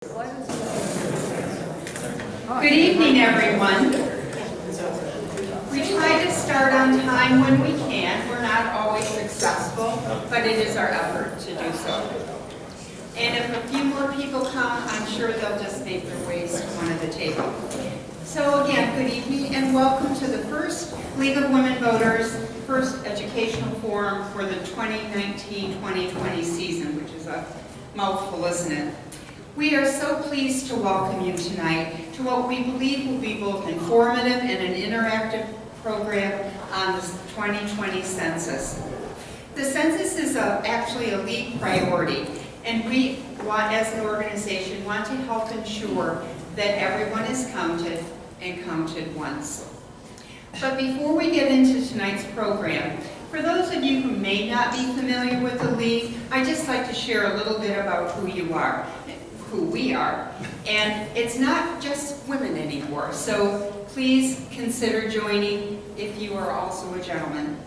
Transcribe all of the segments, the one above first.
Good evening, everyone. We try to start on time when we can. We're not always successful, but it is our effort to do so. And if a few more people come, I'm sure they'll just make their ways to one of the tables. So again, good evening and welcome to the first League of Women Voters, first educational forum for the 2019-2020 season, which is a mouthful, isn't it? We are so pleased to welcome you tonight to what we believe will be both informative and an interactive program on the 2020 census. The census is actually a league priority, and we, as an organization, want to help ensure that everyone is counted and counted once. But before we get into tonight's program, for those of you who may not be familiar with the league, I'd just like to share a little bit about who we are. And it's not just women anymore, so please consider joining if you are also a gentleman.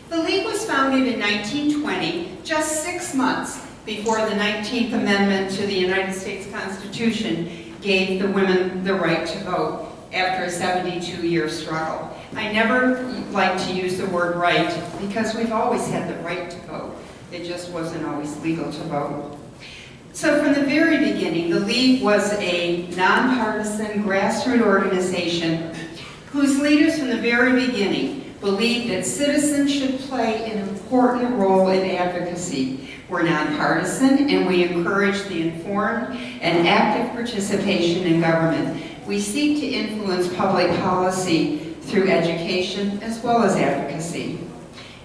The league was founded in 1920, just 6 months before the 19th Amendment to the United States Constitution gave the women the right to vote after a 72-year struggle. I never like to use the word right because we've always had the right to vote. It just wasn't always legal to vote. So from the very beginning, the League was a nonpartisan grassroots organization whose leaders from the very beginning believed that citizens should play an important role in advocacy. We're nonpartisan and we encourage the informed and active participation in government. We seek to influence public policy through education as well as advocacy.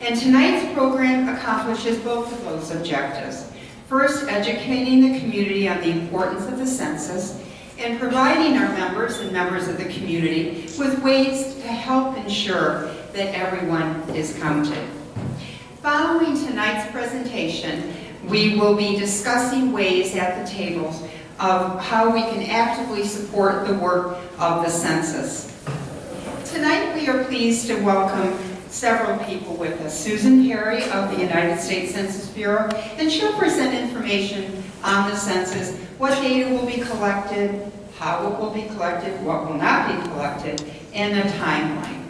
And tonight's program accomplishes both of those objectives. First, educating the community on the importance of the census and providing our members and members of the community with ways to help ensure that everyone is counted. Following tonight's presentation, we will be discussing ways at the tables of how we can actively support the work of the census. Tonight we are pleased to welcome several people with us. Susan Perry of the United States Census Bureau, and she'll present information on the census, what data will be collected, how it will be collected, what will not be collected, and a timeline.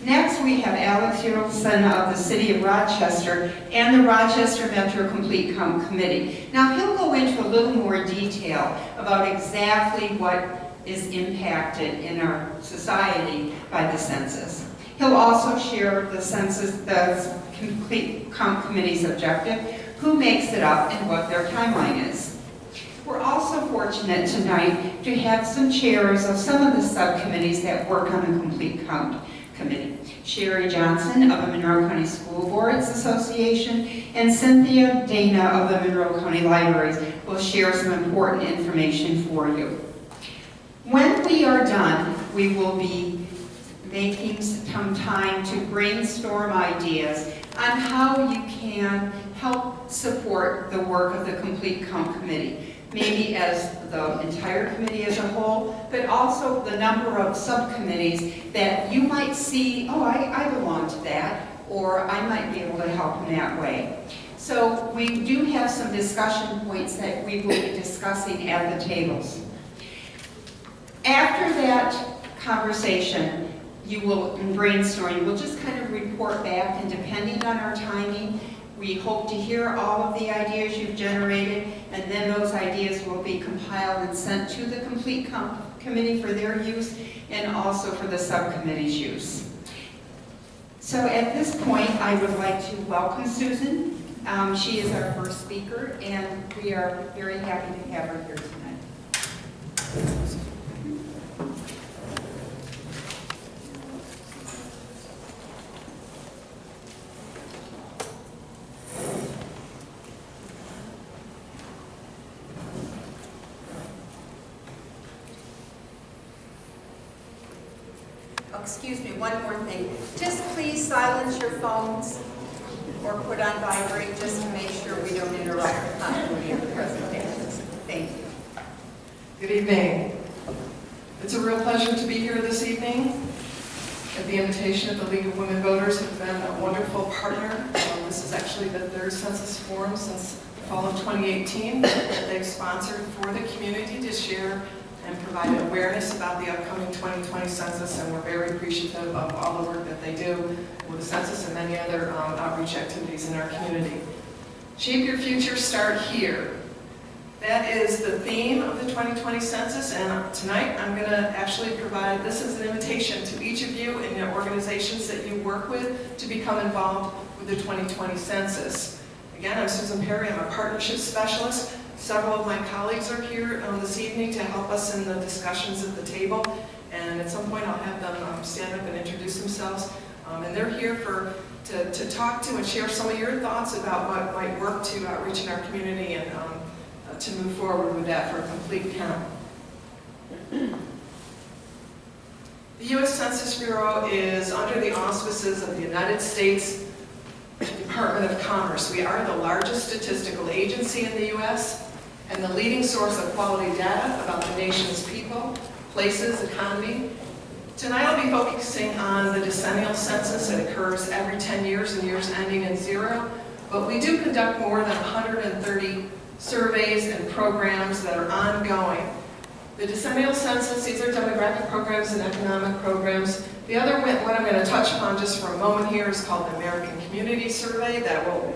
Next, we have Alex Yerelson of the City of Rochester and the Rochester Metro Complete Count Committee. Now, he'll go into a little more detail about exactly what is impacted in our society by the census. He'll also share the census, the Complete Count Committee's objective, who makes it up, and what their timeline is. We're also fortunate tonight to have some chairs of some of the subcommittees that work on the Complete Count Committee. Sherry Johnson of the Monroe County School Boards Association and Cynthia Dana of the Monroe County Libraries will share some important information for you. When we are done, we will be making some time to brainstorm ideas on how you can help support the work of the Complete Count Committee. Maybe as the entire committee as a whole, but also the number of subcommittees that you might see, oh, I belong to that, or I might be able to help in that way. So we do have some discussion points that we will be discussing at the tables. After that conversation, you will, in brainstorming, we'll just kind of report back, and depending on our timing, we hope to hear all of the ideas you've generated, and then those ideas will be compiled and sent to the Complete Count Committee for their use, and also for the subcommittee's use. So at this point, I would like to welcome Susan. She is our first speaker, and we are very happy to have her here tonight. Excuse me, one more thing. Just please silence your phones or put on vibrate just to make sure we don't interrupt the continuity of the presentations. Thank you. Good evening. It's a real pleasure to be here this evening. At the invitation of the League of Women Voters, have been a wonderful partner. This is actually the third census forum since fall of 2018 that they've sponsored for the community to share and provide awareness about the upcoming 2020 census, and we're very appreciative of all the work that they do with the census and many other outreach activities in our community. Shape Your Future, Start Here. That is the theme of the 2020 census, and tonight I'm going to actually provide this as an invitation to each of you and your organizations that you work with to become involved with the 2020 census. Again, I'm Susan Perry. I'm a partnership specialist. Several of my colleagues are here this evening to help us in the discussions at the table, and at some point I'll have them stand up and introduce themselves. And they're here to talk to and share some of your thoughts about what might work to outreach in our community and to move forward with that for a complete count. The U.S. Census Bureau is under the auspices of the United States Department of Commerce. We are the largest statistical agency in the U.S. and the leading source of quality data about the nation's people, places, economy. Tonight I'll be focusing on the decennial census that occurs every 10 years and years ending in 0, but we do conduct more than 130 surveys and programs that are ongoing. The decennial census, these are demographic programs and economic programs. The other one I'm going to touch upon just for a moment here is called the American Community Survey that will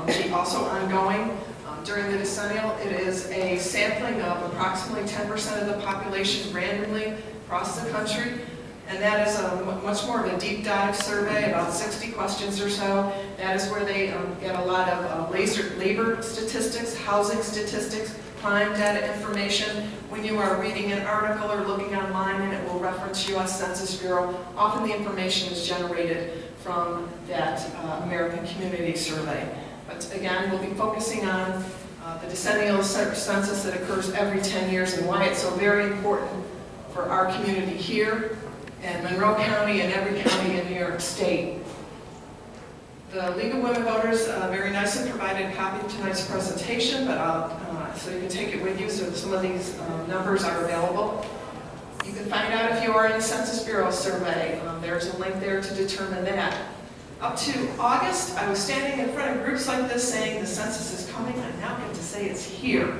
be also ongoing during the decennial. It is a sampling of approximately 10% of the population randomly across the country. And that is much more of a deep dive survey, about 60 questions or so. That is where they get a lot of labor statistics, housing statistics, crime data information. When you are reading an article or looking online and it will reference U.S. Census Bureau, often the information is generated from that American Community Survey. But again, we'll be focusing on the decennial census that occurs every 10 years and why it's so very important for our community here in Monroe County and every county in New York State. The League of Women Voters very nicely provided a copy of tonight's presentation, but so you can take it with you, so some of these numbers are available. You can find out if you are in the Census Bureau survey. There's a link there to determine that. Up to August, I was standing in front of groups like this saying the census is coming. I now get to say it's here.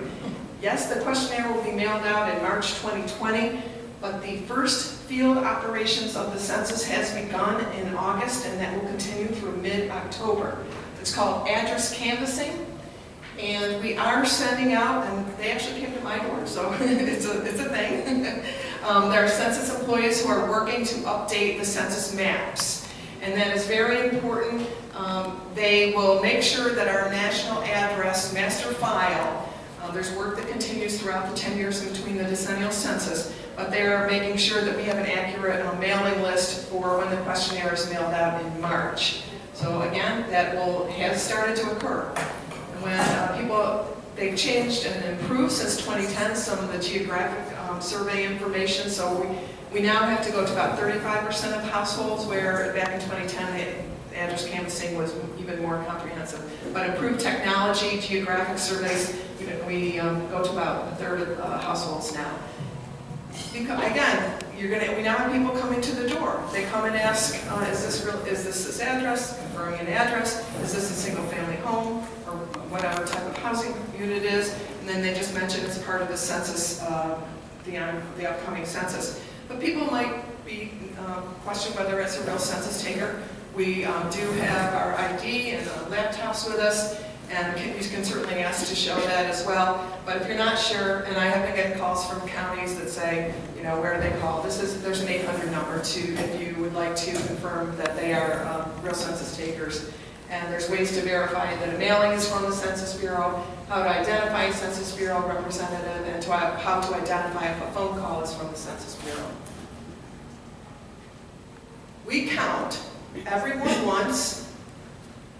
Yes, the questionnaire will be mailed out in March 2020, but the first field operations of the census has begun in August, and that will continue through mid-October. It's called address canvassing, and we are sending out, and they actually came to my door, so it's a thing. There are census employees who are working to update the census maps, and that is very important. They will make sure that our national address master file, there's work that continues throughout the 10 years in between the decennial census, but they're making sure that we have an accurate mailing list for when the questionnaire is mailed out in March. So again, that has started to occur. When they've changed and improved since 2010 some of the geographic survey information, so we now have to go to about 35% of households, where back in 2010 the address canvassing was even more comprehensive. But improved technology, geographic surveys, we go to about a third of households now. Because, again, we now have people coming to the door. They come and ask, is this address, confirming an address, is this a single-family home, or whatever type of housing unit it is, and then they just mention it's part of the census, the upcoming census. But people might be question whether it's a real census taker. We do have our ID and laptops with us, and you can certainly ask to show that as well. But if you're not sure, and I have been getting calls from counties that say, where they call. There's an 800 number if you would like to confirm that they are real census takers. And there's ways to verify that a mailing is from the Census Bureau, how to identify a Census Bureau representative, and how to identify if a phone call is from the Census Bureau. We count everyone once,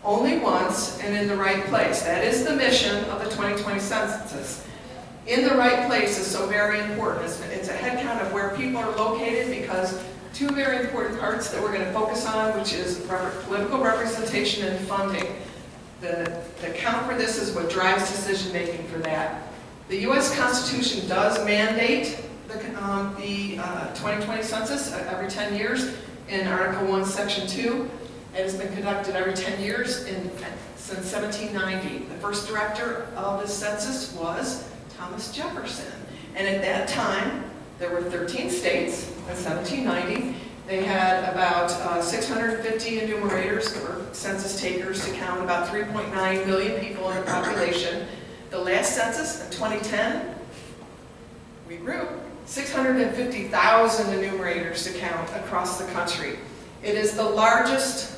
only once, and in the right place. That is the mission of the 2020 census. In the right place is so very important. It's a head count of where people are located, because two very important parts that we're going to focus on, which is political representation and funding. The count for this is what drives decision making for that. The U.S. Constitution does mandate the 2020 census every 10 years in Article 1, Section 2. It has been conducted every 10 years since 1790. The first director of the census was Thomas Jefferson. And at that time, there were 13 states in 1790. They had about 650 enumerators, or census takers, to count about 3.9 million people in the population. The last census in 2010, we grew 650,000 enumerators to count across the country. It is the largest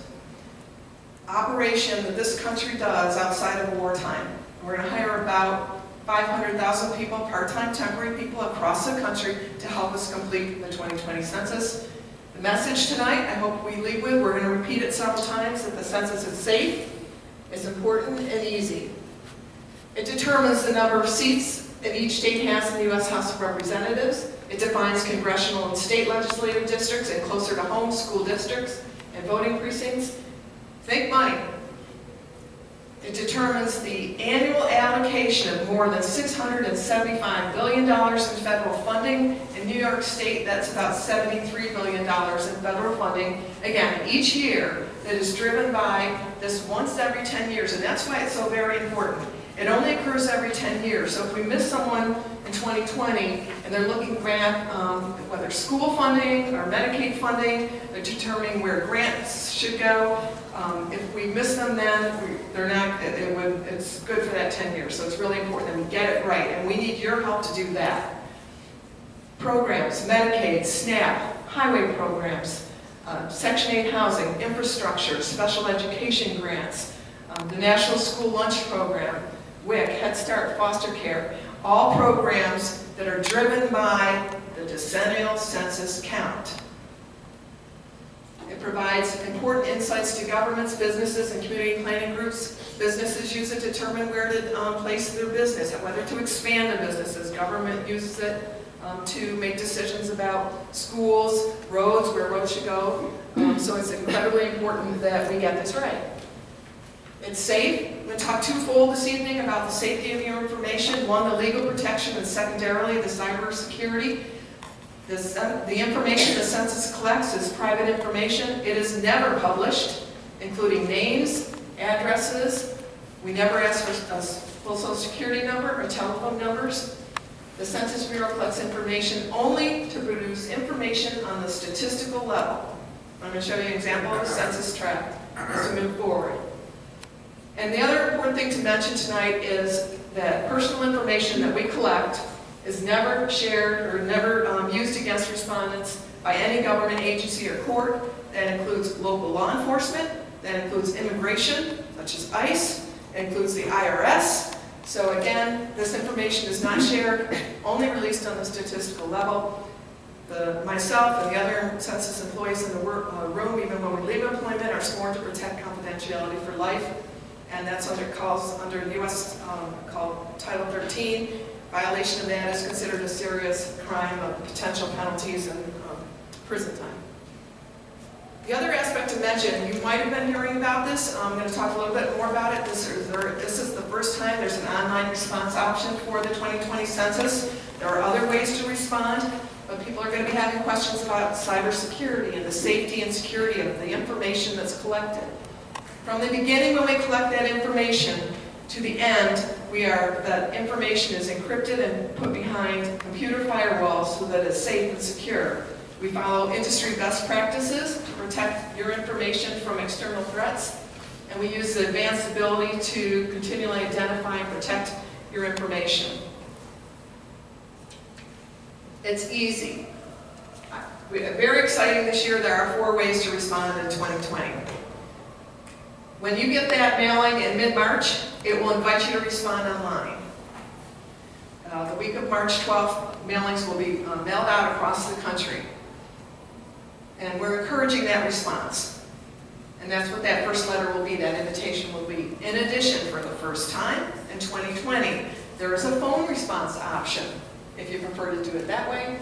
operation that this country does outside of wartime. We're going to hire about 500,000 people, part-time, temporary people across the country to help us complete the 2020 census. The message tonight, I hope we leave with, we're going to repeat it several times, that the census is safe, it's important, and easy. It determines the number of seats that each state has in the U.S. House of Representatives. It defines congressional and state legislative districts and closer to home school districts and voting precincts. Think money. It determines the annual allocation of more than $675 billion in federal funding. In New York State, that's about $73 billion in federal funding. Again, each year, that is driven by this once every 10 years, and that's why it's so very important. It only occurs every 10 years, so if we miss someone in 2020 and they're looking at whether school funding or Medicaid funding, they're determining where grants should go. If we miss them then, they're not, it's good for that 10 years, so it's really important that we get it right, and we need your help to do that. Programs, Medicaid, SNAP, highway programs, Section 8 housing, infrastructure, special education grants, the National School Lunch Program, WIC, Head Start, foster care, all programs that are driven by the decennial census count. It provides important insights to governments, businesses, and community planning groups. Businesses use it to determine where to place their business and whether to expand their businesses. Government uses it to make decisions about schools, roads, where roads should go. So it's incredibly important that we get this right. It's safe. I'm going to talk twofold this evening about the safety of your information. One, the legal protection, and secondarily, the cyber security. The information the census collects is private information. It is never published, including names, addresses. We never ask for a full social security number or telephone numbers. The Census Bureau collects information only to produce information on the statistical level. I'm going to show you an example of a census tract as we move forward. And the other important thing to mention tonight is that personal information that we collect is never shared or never used against respondents by any government agency or court. That includes local law enforcement, that includes immigration, such as ICE, it includes the IRS. So again, this information is not shared, only released on the statistical level. Myself and the other census employees in the room, even when we leave employment, are sworn to protect confidentiality for life. And that's under U.S. called Title 13. Violation of that is considered a serious crime of potential penalties and prison time. The other aspect to mention, you might have been hearing about this. I'm going to talk a little bit more about it. This is the first time there's an online response option for the 2020 census. There are other ways to respond, but people are going to be having questions about cybersecurity and the safety and security of the information that's collected. From the beginning when we collect that information to the end, that information is encrypted and put behind computer firewalls so that it's safe and secure. We follow industry best practices to protect your information from external threats, and we use the advanced ability to continually identify and protect your information. It's easy. Very exciting this year, there are 4 ways to respond in 2020. When you get that mailing in mid-March, it will invite you to respond online. The week of March 12th, mailings will be mailed out across the country. And we're encouraging that response. And that's what that first letter will be, that invitation will be. In addition, for the first time in 2020, there is a phone response option, if you prefer to do it that way.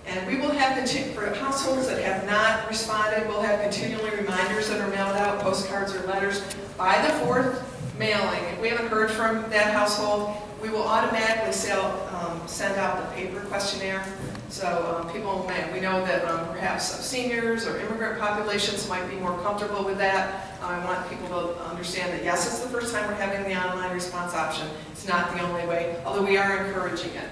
And we will have, for households that have not responded, we'll have continually reminders that are mailed out, postcards or letters. By the 4th mailing, if we haven't heard from that household, we will automatically send out the paper questionnaire. So we know that perhaps seniors or immigrant populations might be more comfortable with that. I want people to understand that yes, it's the first time we're having the online response option. It's not the only way, although we are encouraging it.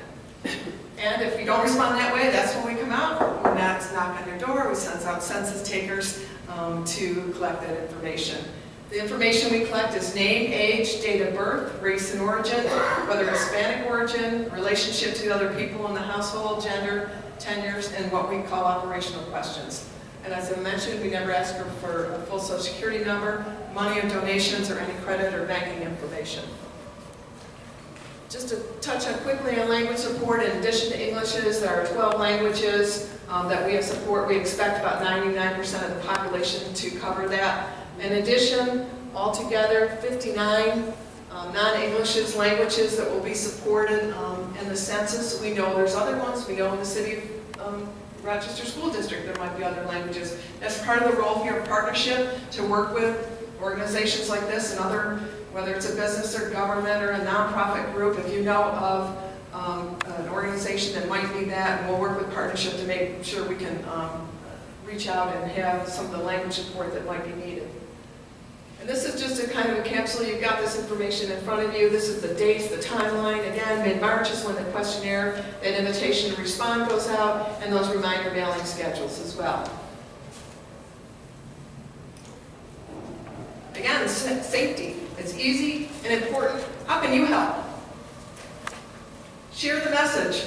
And if you don't respond that way, that's when we come out. We knock on your door. We send out census takers to collect that information. The information we collect is name, age, date of birth, race and origin, whether Hispanic origin, relationship to other people in the household, gender, tenures, and what we call operational questions. And as I mentioned, we never ask for a full Social Security number, money or donations, or any credit or banking information. Just to touch on quickly on language support, in addition to Englishes, there are 12 languages that we have support. We expect about 99% of the population to cover that. In addition, altogether, 59 non-Englishes languages that will be supported in the census. We know there's other ones. We know in the city of Rochester School District there might be other languages. That's part of the role here of partnership, to work with organizations like this and other, whether it's a business or government or a nonprofit group. If you know of an organization that might need that, and we'll work with partnership to make sure we can reach out and have some of the language support that might be needed. And this is just a kind of a capsule. You've got this information in front of you. This is the dates, the timeline. Again, mid-March is when the questionnaire, that invitation to respond goes out, and those reminder mailing schedules as well. Again, safety. It's easy and important. How can you help? Share the message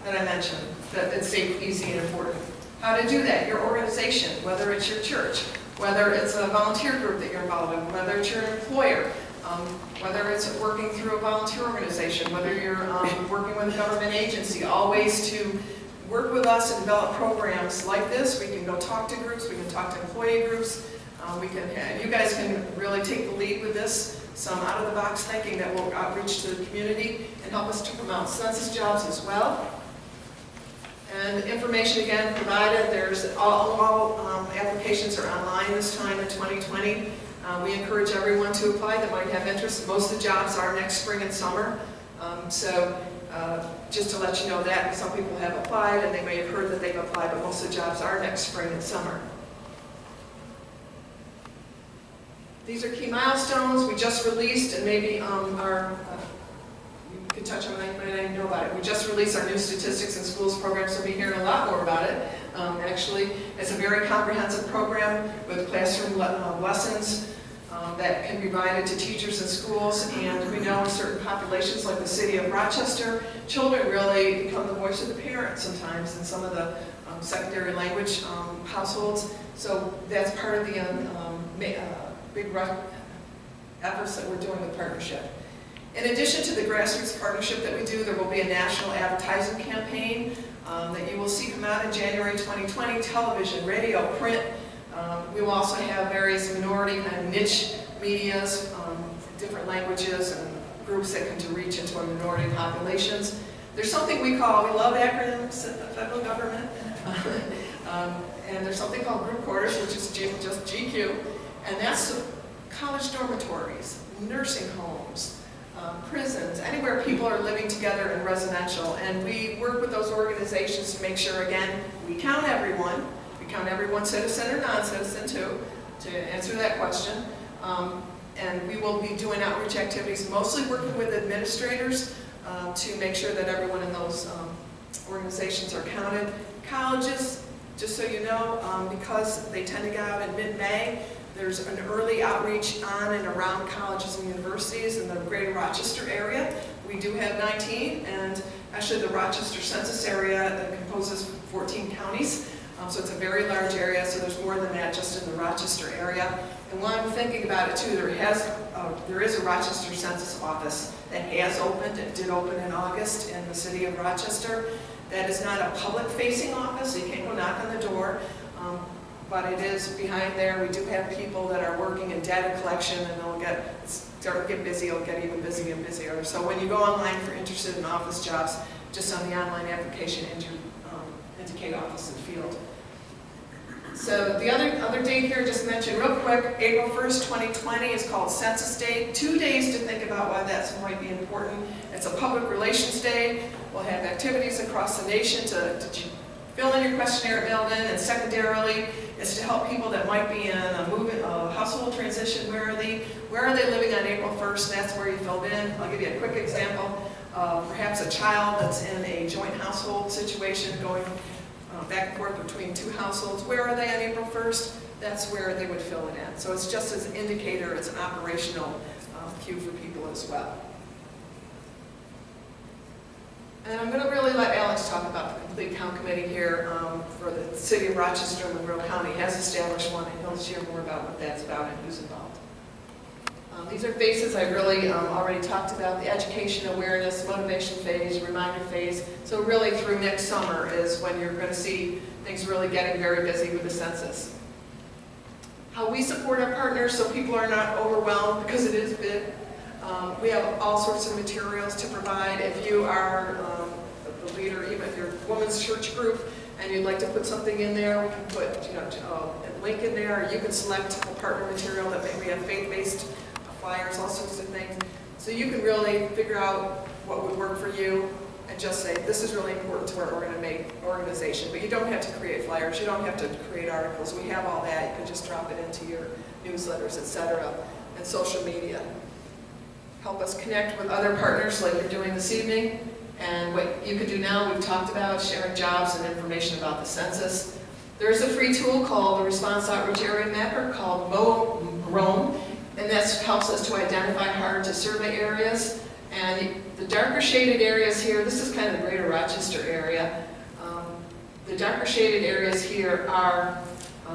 that I mentioned, that it's safe, easy, and important. How to do that? Your organization, whether it's your church, whether it's a volunteer group that you're involved in, whether it's your employer, whether it's working through a volunteer organization, whether you're working with a government agency, all ways to work with us and develop programs like this. We can go talk to groups, we can talk to employee groups, you guys can really take the lead with this, some out-of-the-box thinking that will outreach to the community and help us to promote census jobs as well. And information again provided. There's all applications are online this time in 2020. We encourage everyone to apply that might have interest. Most of the jobs are next spring and summer. Just to let you know that, some people have applied and they may have heard that they've applied, but most of the jobs are next spring and summer. These are key milestones we just released, and maybe you can touch on that, you might not even know about it. We just released our new Statistics in Schools program, so we'll be hearing a lot more about it. Actually, it's a very comprehensive program with classroom lessons that can be provided to teachers in schools. And we know in certain populations, like the city of Rochester, children really become the voice of the parents sometimes in some of the secondary language households. So that's part of the big efforts that we're doing with partnership. In addition to the grassroots partnership that we do, there will be a national advertising campaign that you will see come out in January 2020, television, radio, print. We will also have various minority kind of niche medias, different languages and groups that can reach into our minority populations. There's something we love acronyms in the federal government, and there's something called group quarters, which is just GQ, and that's college dormitories, nursing homes, prisons, anywhere people are living together in residential. And we work with those organizations to make sure, again, we count everyone. We count everyone, citizen or non-citizen too, to answer that question. And we will be doing outreach activities, mostly working with administrators to make sure that everyone in those organizations are counted. Colleges, just so you know, because they tend to go out in mid-May, there's an early outreach on and around colleges and universities in the greater Rochester area. We do have 19, and actually the Rochester census area composes 14 counties. So it's a very large area, so there's more than that just in the Rochester area. And while I'm thinking about it too, there is a Rochester Census office that has opened. It did open in August in the city of Rochester. That is not a public-facing office, so you can't go knock on the door. But it is behind there. We do have people that are working in data collection, and they'll start to get busy. It'll get even busier and busier. So when you go online if you're interested in office jobs, just on the online application, indicate office and field. So the other date here, just mentioned real quick, April 1st, 2020 is called Census Day. 2 days to think about why that might be important. It's a public relations day. We'll have activities across the nation to fill in your questionnaire at mailed in, and secondarily, is to help people that might be in a household transition. Where are they living on April 1st? And that's where you filled in. I'll give you a quick example. Perhaps a child that's in a joint household situation going back and forth between two households. Where are they on April 1st? That's where they would fill it in. So it's just as an indicator, it's an operational cue for people as well. And I'm going to really let Alex talk about the Complete Count Committee here for the City of Rochester and Monroe County. He has established one, and he'll share more about what that's about and who's involved. These are phases I really already talked about: the education, awareness, motivation phase, reminder phase. So really through next summer is when you're going to see things really getting very busy with the census. How we support our partners so people are not overwhelmed, because it is big. We have all sorts of materials to provide. If you are the leader, even if you're a women's church group and you'd like to put something in there, we can put a link in there. Or you can select a partner material that maybe have faith-based flyers, all sorts of things. So you can really figure out what would work for you and just say, this is really important to our organization. But you don't have to create flyers. You don't have to create articles. We have all that. You can just drop it into your newsletters, etc., and social media. Help us connect with other partners like you're doing this evening. And what you can do now, we've talked about sharing jobs and information about the census. There's a free tool called the Response Outreach Area Mapper called Roam, and that helps us to identify hard to survey areas. And the darker shaded areas here, this is kind of the greater Rochester area. The darker shaded areas here are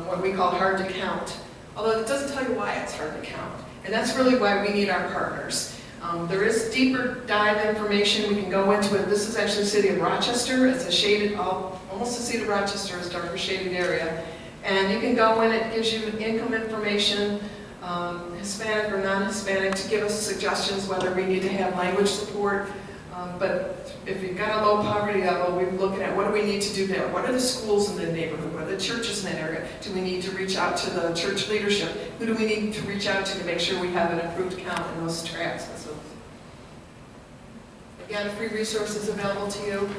what we call hard to count, although it doesn't tell you why it's hard to count. And that's really why we need our partners. There is deeper dive information we can go into it. This is actually the City of Rochester. It's a shaded, almost the City of Rochester is darker shaded area. And you can go in, it gives you income information, Hispanic or non-Hispanic, to give us suggestions whether we need to have language support. But if you've got a low poverty level, we're looking at what do we need to do there? What are the schools in the neighborhood? What are the churches in that area? Do we need to reach out to the church leadership? Who do we need to reach out to make sure we have an improved count in those tracts? So, again, free resources available to you.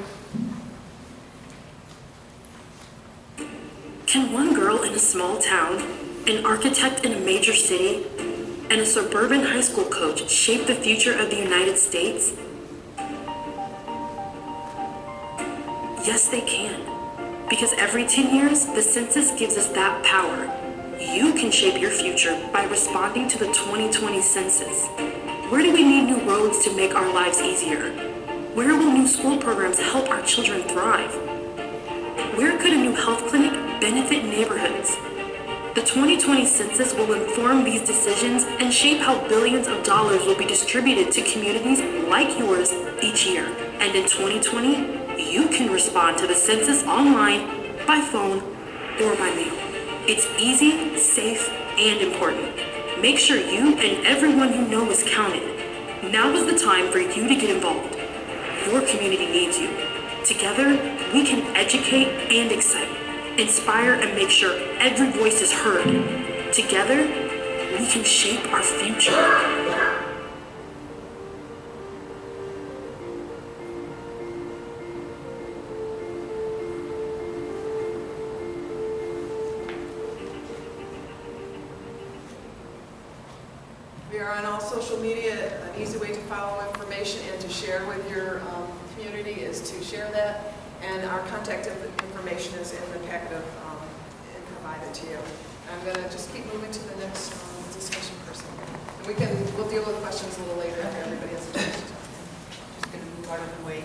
Can one girl in a small town, an architect in a major city, and a suburban high school coach shape the future of the United States? Yes, they can. Because every 10 years, the census gives us that power. You can shape your future by responding to the 2020 census. Where do we need new roads to make our lives easier? Where will new school programs help our children thrive? Where could a new health clinic benefit neighborhoods? The 2020 census will inform these decisions and shape how billions of dollars will be distributed to communities like yours each year. And in 2020, you can respond to the census online, by phone, or by mail. It's easy, safe, and important. Make sure you and everyone you know is counted. Now is the time for you to get involved. Your community needs you. Together, we can educate and excite, inspire, and make sure every voice is heard. Together, we can shape our future. We are on all social media. An easy way to follow information and to share with your community is to share that. And our contact information is in the packet of provided to you. I'm going to just keep moving to the next discussion person. And we'll deal with questions a little later after everybody has a chance to talk. Just going to move out of the way.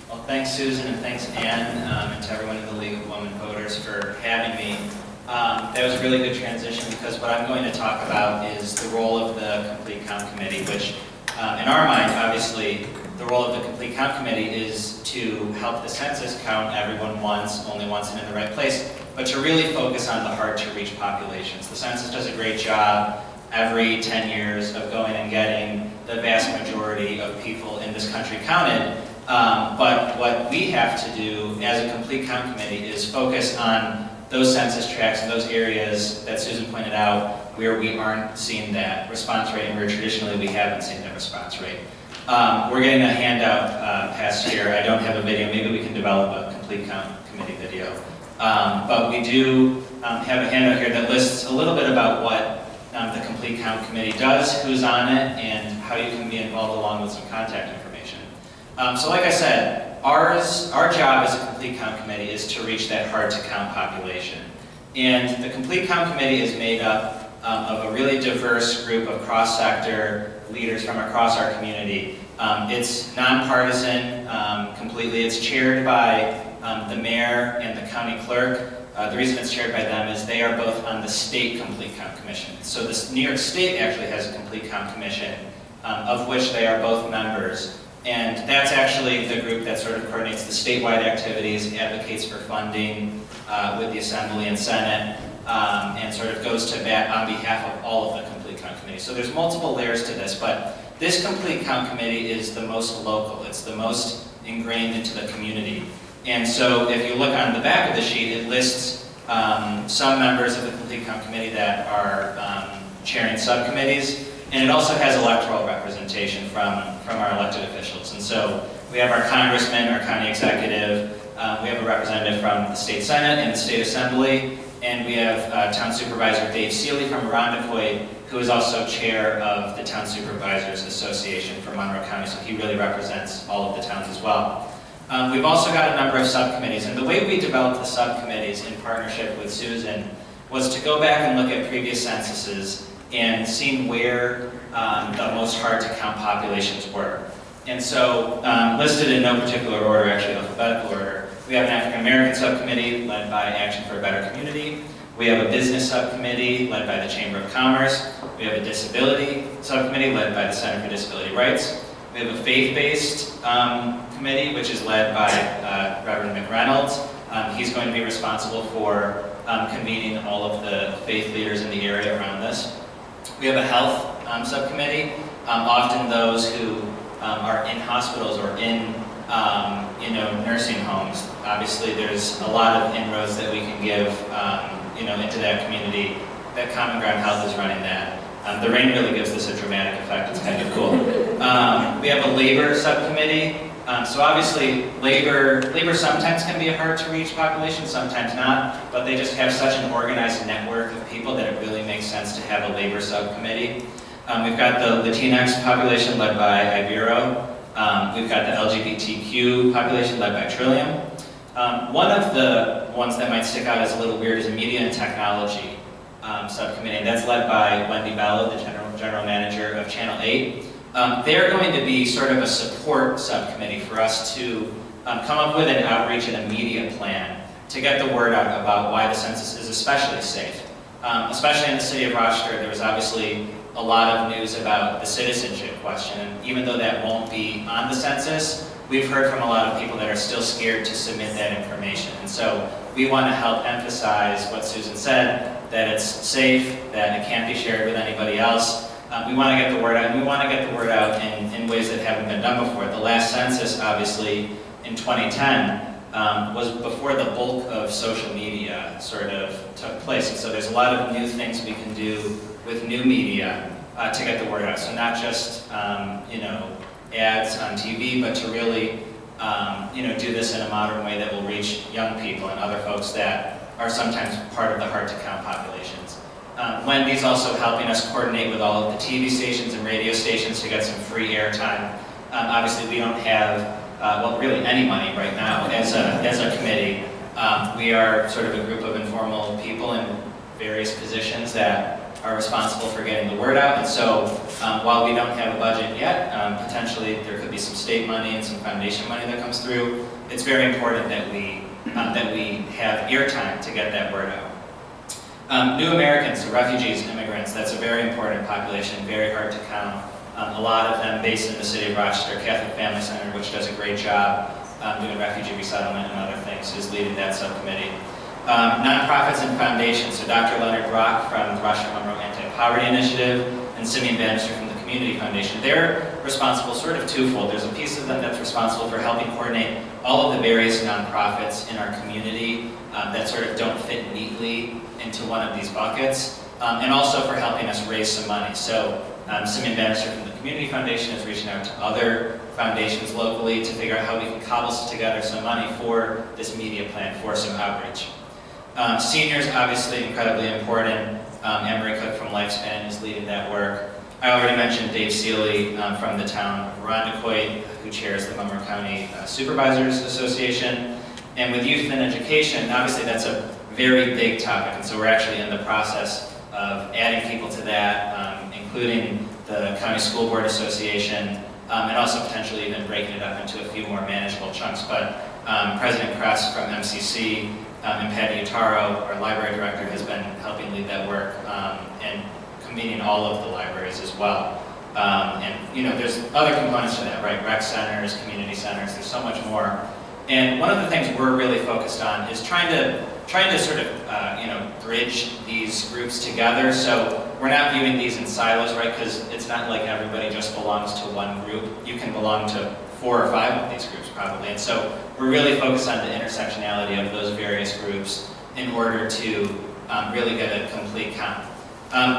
Well, thanks, Susan, and thanks, Ann, and to everyone in the League of Women Voters for having me. That was a really good transition, because what I'm going to talk about is the role of the Complete Count Committee, which, in our mind, obviously, the role of the Complete Count Committee is to help the census count everyone once, only once, and in the right place, but to really focus on the hard-to-reach populations. The census does a great job every 10 years of going and getting the vast majority of people in this country counted. But what we have to do as a Complete Count Committee is focus on those census tracts and those areas that Susan pointed out where we aren't seeing that response rate, and where traditionally we haven't seen that response rate. We're getting a handout passed here. I don't have a video. Maybe we can develop a complete count committee video. But we do have a handout here that lists a little bit about what the complete count committee does, who's on it, and how you can be involved, along with some contact information. So like I said, our job as a complete count committee is to reach that hard to count population. And the complete count committee is made up of a really diverse group of cross-sector leaders from across our community. It's nonpartisan completely. It's chaired by the mayor and the county clerk. The reason it's chaired by them is they are both on the state complete count commission. So this New York State actually has a complete count commission, of which they are both members. And that's actually the group that sort of coordinates the statewide activities, advocates for funding with the Assembly and Senate, and sort of goes to bat on behalf of all of the complete count committees. So there's multiple layers to this, but this complete count committee is the most local. It's the most ingrained into the community. And so if you look on the back of the sheet, it lists some members of the complete count committee that are chairing subcommittees, and it also has electoral representation from our elected officials. And so we have our congressman, our county executive, we have a representative from the state senate and the state assembly, and we have town supervisor Dave Seeley from Irondequoit, who is also chair of the Town Supervisors Association for Monroe County, so he really represents all of the towns as well. We've also got a number of subcommittees, and the way we developed the subcommittees in partnership with Susan was to go back and look at previous censuses and see where the most hard-to-count populations were. And so, listed in no particular order, actually alphabetical order, we have an African-American subcommittee led by Action for a Better Community. We have a business subcommittee led by the Chamber of Commerce. We have a disability subcommittee led by the Center for Disability Rights. We have a faith-based committee, which is led by Reverend McReynolds. He's going to be responsible for convening all of the faith leaders in the area around this. We have a health subcommittee, often those who are in hospitals or in nursing homes. Obviously, there's a lot of inroads that we can give into that community. That Common Ground Health is running that. The rain really gives this a dramatic effect. It's kind of cool. We have a labor subcommittee. So obviously, labor sometimes can be a hard-to-reach population, sometimes not, but they just have such an organized network of people that it really makes sense to have a labor subcommittee. We've got the Latinx population led by Ibero. We've got the LGBTQ population led by Trillium. One of the ones that might stick out as a little weird is a media and technology subcommittee, and that's led by Wendy Bello, the general manager of Channel 8. They're going to be sort of a support subcommittee for us to come up with an outreach and a media plan to get the word out about why the census is especially safe. Especially in the city of Rochester, there was obviously a lot of news about the citizenship question, and even though that won't be on the census, we've heard from a lot of people that are still scared to submit that information. And so we want to help emphasize what Susan said, that it's safe, that it can't be shared with anybody else. We want to get the word out, and we want to get the word out in ways that haven't been done before. The last census, obviously, in 2010, was before the bulk of social media sort of took place. And so there's a lot of new things we can do with new media to get the word out. So not just ads on TV, but to really do this in a modern way that will reach young people and other folks that are sometimes part of the hard-to-count populations. Wendy's also helping us coordinate with all of the TV stations and radio stations to get some free airtime. Obviously, we don't have, really any money right now as a committee. We are sort of a group of informal people in various positions that are responsible for getting the word out. And so, while we don't have a budget yet, potentially there could be some state money and some foundation money that comes through. It's very important that we have airtime to get that word out. New Americans, so refugees, immigrants, that's a very important population, very hard to count. A lot of them based in the city of Rochester. Catholic Family Center, which does a great job doing refugee resettlement and other things, is leading that subcommittee. Nonprofits and foundations, so Dr. Leonard Brock from the Rochester Monroe Anti-Poverty Initiative and Simeon Bannister from the Community Foundation. They're responsible sort of twofold. There's a piece of them that's responsible for helping coordinate all of the various nonprofits in our community that sort of don't fit neatly into one of these buckets. and also for helping us raise some money. So Simeon Bannister from the Community Foundation is reaching out to other foundations locally to figure out how we can cobble together some money for this media plan, for some outreach. Seniors, obviously incredibly important. Anne-Marie Cook from Lifespan is leading that work. I already mentioned Dave Seeley from the town of Irondequoit, who chairs the Monroe County Supervisors Association. And with youth and education, obviously that's a very big topic, and so we're actually in the process of adding people to that, including the County School Board Association, and also potentially even breaking it up into a few more manageable chunks. But President Kress from MCC and Patty Utaro, our library director, has been helping lead that work and convening all of the libraries as well. And you know, there's other components to that, right? Rec centers, community centers, there's so much more. And one of the things we're really focused on is trying to sort of you know, bridge these groups together. So we're not viewing these in silos, right? Because it's not like everybody just belongs to one group. You can belong to 4 or 5 of these groups probably. And so we're really focused on the intersectionality of those various groups in order to really get a complete count.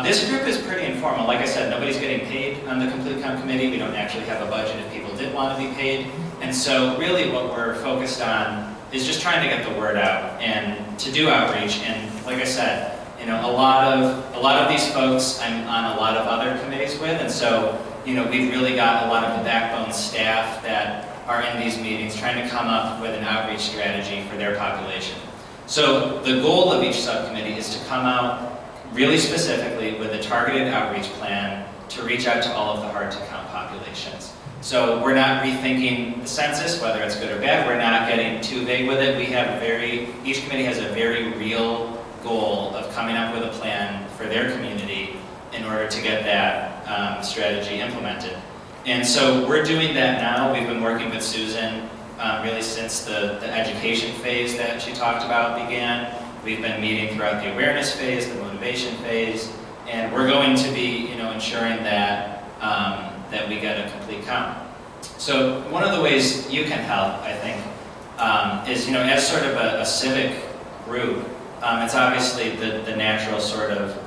This group is pretty informal. Like I said, nobody's getting paid on the Complete Count Committee. We don't actually have a budget if people did want to be paid. And so really what we're focused on is just trying to get the word out and to do outreach. And like I said, you know, a lot of these folks I'm on a lot of other committees with, and so, you know, we've really got a lot of the backbone staff that are in these meetings trying to come up with an outreach strategy for their population. So the goal of each subcommittee is to come out really specifically with a targeted outreach plan to reach out to all of the hard-to-count populations. So we're not rethinking the census, whether it's good or bad. We're not getting too vague with it. We have each committee has a very real goal of coming up with a plan for their community in order to get that strategy implemented. And so we're doing that now. We've been working with Susan really since the education phase that she talked about began. We've been meeting throughout the awareness phase, the motivation phase, and we're going to be, you know, ensuring that that we get a complete count. So one of the ways you can help, I think, is, you know, as sort of a civic group, it's obviously the natural sort of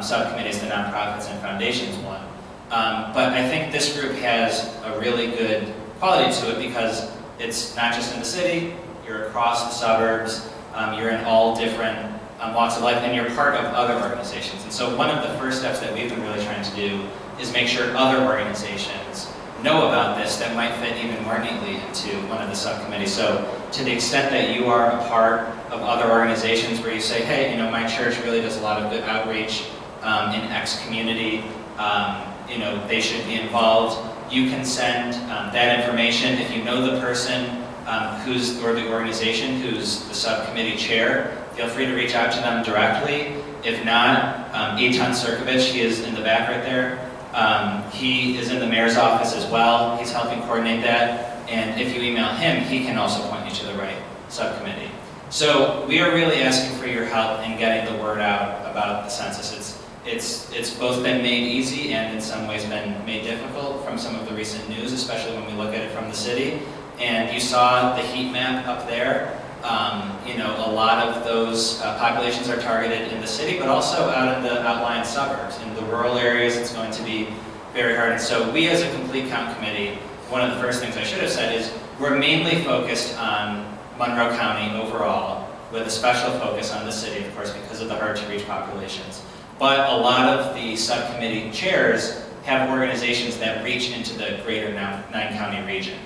subcommittees, the nonprofits and foundations one. But I think this group has a really good quality to it because it's not just in the city, you're across the suburbs, you're in all different walks of life, and you're part of other organizations. And so one of the first steps that we've been really trying to do is make sure other organizations know about this that might fit even more neatly into one of the subcommittees. So to the extent that you are a part of other organizations where you say, hey, you know, my church really does a lot of good outreach in X community, you know, they should be involved. You can send that information. If you know the person or the organization who's the subcommittee chair, feel free to reach out to them directly. If not, Eitan Sirkovich, he is in the back right there. He is in the mayor's office as well. He's helping coordinate that. And if you email him, he can also point you to the right subcommittee. So we are really asking for your help in getting the word out about the census. It's both been made easy and in some ways been made difficult from some of the recent news, especially when we look at it from the city. And you saw the heat map up there. You know, a lot of those populations are targeted in the city, but also out in the outlying suburbs. In the rural areas, it's going to be very hard. And so we as a Complete Count Committee, one of the first things I should have said is we're mainly focused on Monroe County overall, with a special focus on the city, of course, because of the hard-to-reach populations. But a lot of the subcommittee chairs have organizations that reach into the greater 9-county region.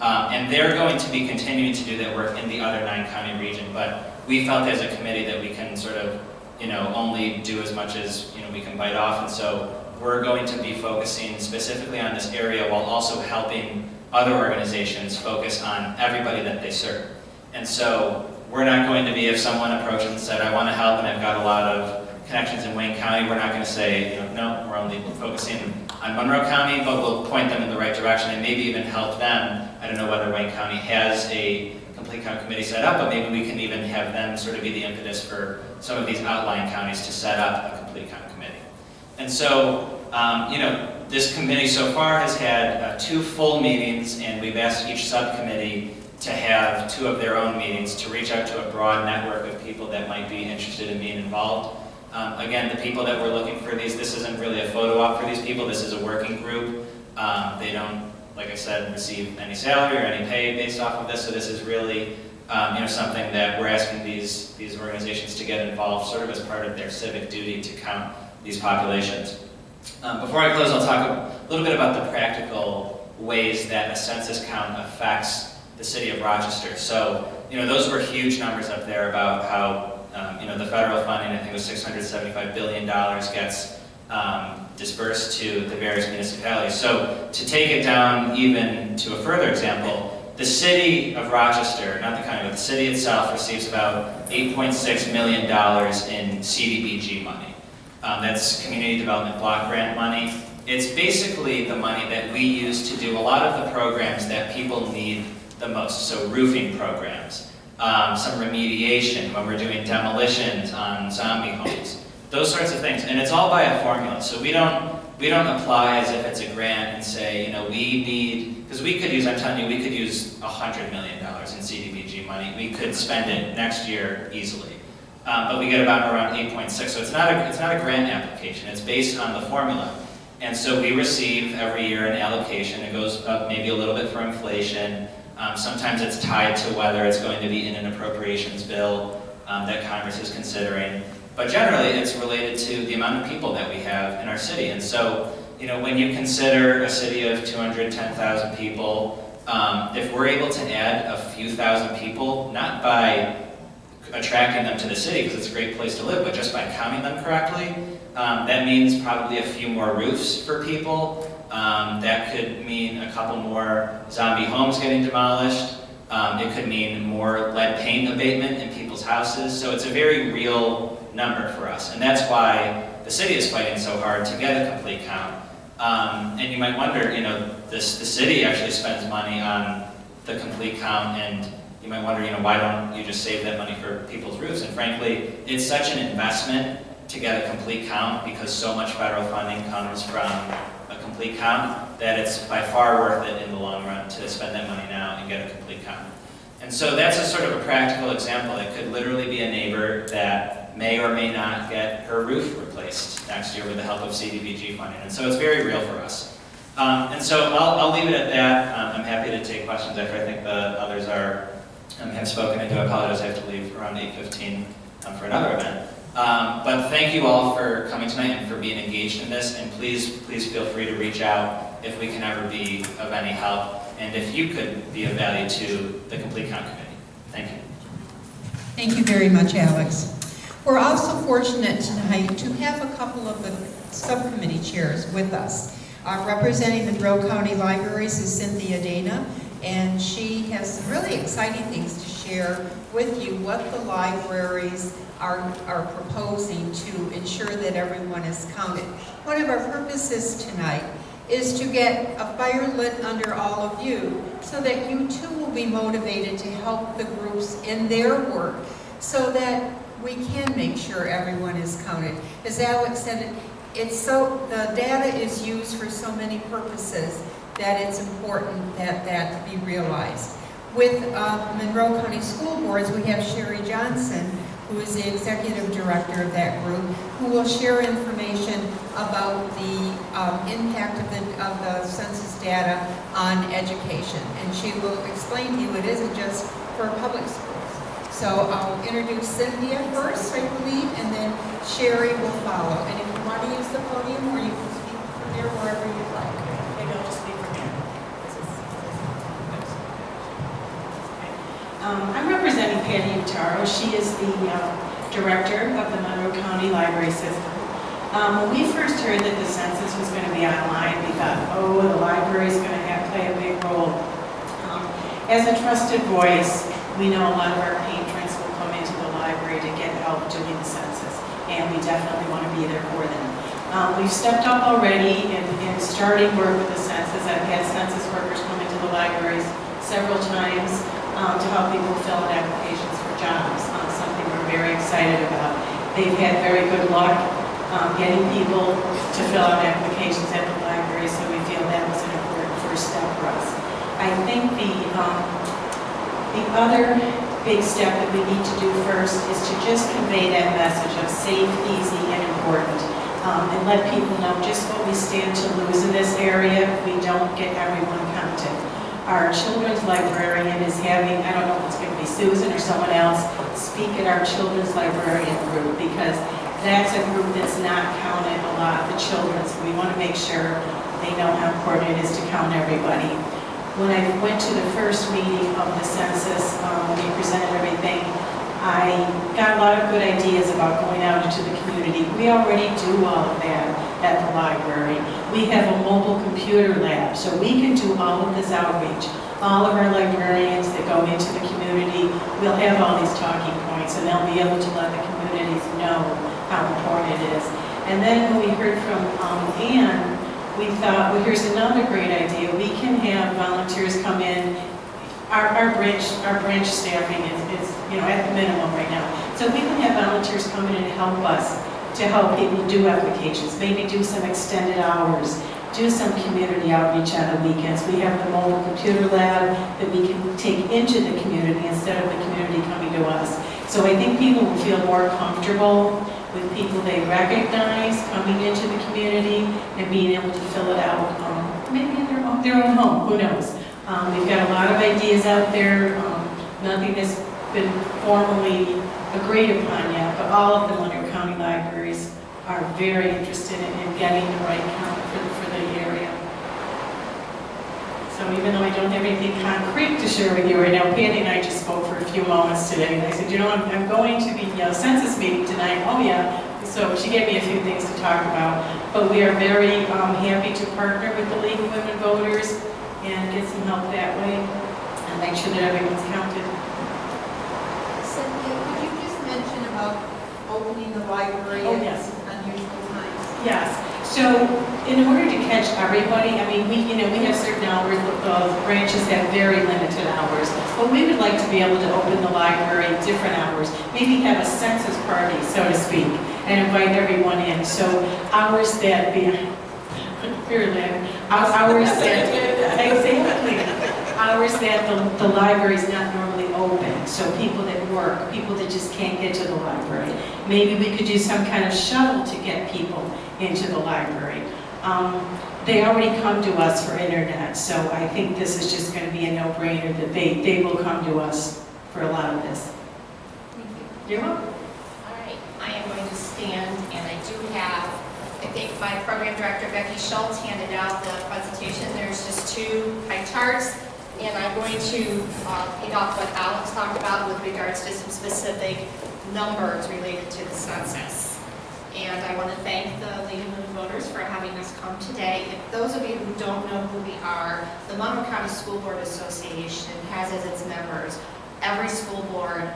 And they're going to be continuing to do that work in the other 9-county region, but we felt as a committee that we can sort of, you know, only do as much as, you know, we can bite off, and so we're going to be focusing specifically on this area while also helping other organizations focus on everybody that they serve. And so we're not going to be, if someone approaches and said, I want to help and I've got a lot of connections in Wayne County, we're not going to say, you know, no, we're only focusing on Monroe County, but we'll point them in the right direction and maybe even help them. I don't know whether Wayne County has a Complete Count Committee set up, but maybe we can even have them sort of be the impetus for some of these outlying counties to set up a Complete Count Committee. And so, you know, this committee so far has had 2 full meetings, and we've asked each subcommittee to have 2 of their own meetings to reach out to a broad network of people that might be interested in being involved. Again, the people that we're looking for this isn't really a photo op for these people. This is a working group. They don't, like I said, receive any salary or any pay based off of this. So this is really, something that we're asking these organizations to get involved, sort of as part of their civic duty to count these populations. Before I close, I'll talk a little bit about the practical ways that a census count affects the city of Rochester. So, those were huge numbers up there about how, the federal funding, I think it was $675 billion, gets dispersed to the various municipalities. So, to take it down even to a further example, the city of Rochester, not the county, but the city itself receives about $8.6 million in CDBG money. That's Community Development Block Grant money. It's basically the money that we use to do a lot of the programs that people need the most. So roofing programs, some remediation when we're doing demolitions on zombie homes, those sorts of things. And it's all by a formula. So we don't apply as if it's a grant and say, we need, because we could use, I'm telling you, we could use $100 million in CDBG money. We could spend it next year easily. But we get about around 8.6, so it's not a grant application. It's based on the formula. And so we receive every year an allocation. It goes up maybe a little bit for inflation. Sometimes it's tied to whether it's going to be in an appropriations bill that Congress is considering. But generally, it's related to the amount of people that we have in our city. And so, when you consider a city of 210,000 people, if we're able to add a few thousand people, not by attracting them to the city because it's a great place to live, but just by counting them correctly, that means probably a few more roofs for people. That could mean a couple more zombie homes getting demolished. It could mean more lead paint abatement in people's houses. So it's a very real number for us. And that's why the city is fighting so hard to get a complete count. And you might wonder, the city actually spends money on the complete count, and you might wonder, why don't you just save that money for people's roofs? And frankly, it's such an investment to get a complete count because so much federal funding comes from a complete count that it's by far worth it in the long run to spend that money now and get a complete count. And so that's a sort of a practical example. It could literally be a neighbor that may or may not get her roof replaced next year with the help of CDBG funding. And so it's very real for us. And so I'll leave it at that. I'm happy to take questions after I think the others have spoken. I do apologize, I have to leave around 8:15 for another event. But thank you all for coming tonight and for being engaged in this. And please feel free to reach out if we can ever be of any help. And if you could be of value to the Complete Count Committee. Thank you. Thank you very much, Alex. We're also fortunate tonight to have a couple of the subcommittee chairs with us. Representing the Monroe County Libraries is Cynthia Dana, and she has some really exciting things to share with you what the libraries are proposing to ensure that everyone is counted. One of our purposes tonight is to get a fire lit under all of you so that you too will be motivated to help the groups in their work so that we can make sure everyone is counted. As Alex said, the data is used for so many purposes that it's important that that be realized. With Monroe County School Boards, we have Sherry Johnson, who is the executive director of that group, who will share information about the impact of the census data on education. And she will explain to you it isn't just for public schools. So I'll introduce Cynthia first, I believe, and then Sherry will follow. And if you want to use the podium, or you can speak from there, wherever you'd like. Maybe I'll just speak from here. I'm representing Patty Utaro. She is the director of the Monroe County Library System. When we first heard that the census was going to be online, we thought, oh, the library is going to have to play a big role. As a trusted voice, we know a lot of our patrons will come into the library to get help doing the census, and we definitely want to be there for them. We've stepped up already in starting work with the census. I've had census workers come into the libraries several times to help people fill out applications for jobs, something we're very excited about. They've had very good luck getting people to fill out applications at the library, so we feel that was an important first step for us. I think the other big step that we need to do first is to just convey that message of safe, easy, and important. And let people know just what we stand to lose in this area if we don't get everyone counted. Our children's librarian is having, I don't know if it's going to be Susan or someone else, speak at our children's librarian group, because that's a group that's not counted a lot, the children. So we want to make sure they know how important it is to count everybody. When I went to the first meeting of the census, when we presented everything, I got a lot of good ideas about going out into the community. We already do all of that at the library. We have a mobile computer lab, so we can do all of this outreach. All of our librarians that go into the community will have all these talking points, and they'll be able to let the communities know how important it is. And then when we heard from Ann, we thought, well, here's another great idea. We can have volunteers come in. Our branch staffing is at the minimum right now. So we can have volunteers come in and help us to help people do applications, maybe do some extended hours, do some community outreach on the weekends. We have the mobile computer lab that we can take into the community instead of the community coming to us. So I think people will feel more comfortable with people they recognize coming into the community and being able to fill it out, maybe in their own home, who knows. We've got a lot of ideas out there. Nothing has been formally agreed upon yet, but all of the Monroe County libraries are very interested in getting the right count for the area. So even though I don't have anything concrete to share with you right now, Patty and I just spoke for a few moments today, and I said, I'm going to the census meeting tonight. Oh yeah. So she gave me a few things to talk about, but we are very happy to partner with the League of Women Voters and get some help that way and make sure that everyone's counted. Cynthia, could you just mention about opening the library at unusual times? Yes. So in order to catch everybody, I mean, we have certain hours. The branches have very limited hours, but we would like to be able to open the library at different hours. Maybe have a census party, so to speak, and invite everyone in. So hours that hours that the library is not normally open. So people that work, people that just can't get to the library. Maybe we could do some kind of shuttle to get people into the library. They already come to us for internet, so I think this is just going to be a no-brainer that they will come to us for a lot of this. Thank you. You're welcome. All right, I am going to stand, and I do have, I think my program director, Becky Schultz, handed out the presentation. There's just 2 pie charts, and I'm going to pick off what Alex talked about with regards to some specific numbers related to the census. And I want to thank the League of Women Voters for having us come today. If those of you who don't know who we are, the Monroe County School Board Association has as its members every school board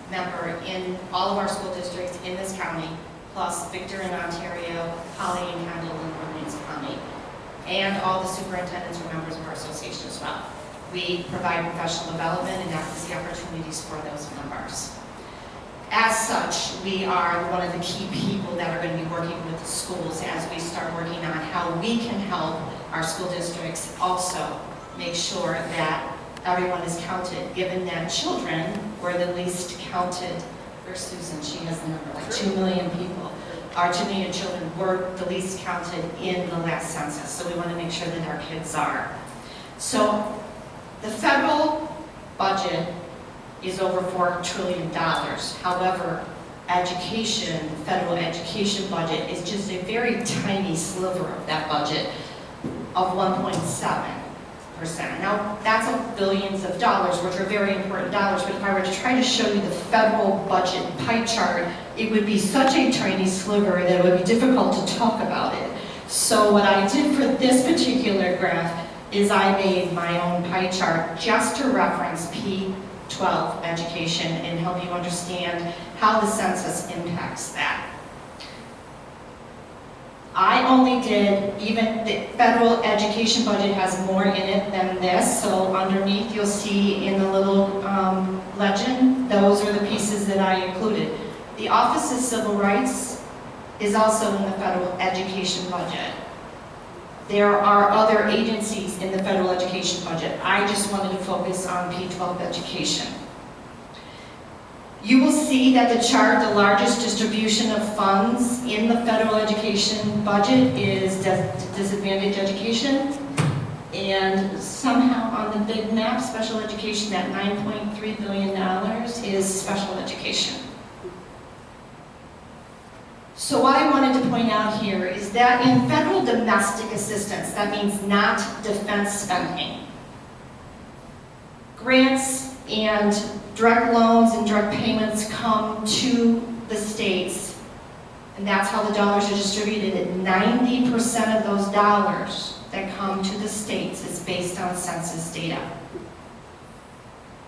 member in all of our school districts in this county, plus Victor in Ontario, Holly and Kendall in Orleans County, and all the superintendents are members of our association as well. We provide professional development and advocacy opportunities for those members. As such, we are one of the key people that are going to be working with the schools as we start working on how we can help our school districts also make sure that everyone is counted, given that children were the least counted. Where's Susan? She has the number, like 2 million people. Our 2 million children were the least counted in the last census, so we want to make sure that our kids are. So the federal budget is over $4 trillion. However, education, the federal education budget is just a very tiny sliver of that budget of 1.7%. Now, that's billions of dollars, which are very important dollars, but if I were to try to show you the federal budget pie chart, it would be such a tiny sliver that it would be difficult to talk about it. So what I did for this particular graph is I made my own pie chart just to reference P12 education and help you understand how the census impacts that. I only did, even the federal education budget has more in it than this, so underneath you'll see in the little legend, those are the pieces that I included. The Office of Civil Rights is also in the federal education budget. There are other agencies in the federal education budget. I just wanted to focus on P12 education. You will see that the chart, the largest distribution of funds in the federal education budget is disadvantaged education. And somehow on the big map, special education, that $9.3 billion is special education. So what I wanted to point out here is that in federal domestic assistance, that means not defense spending, grants and direct loans and direct payments come to the states, and that's how the dollars are distributed. And 90% of those dollars that come to the states is based on census data.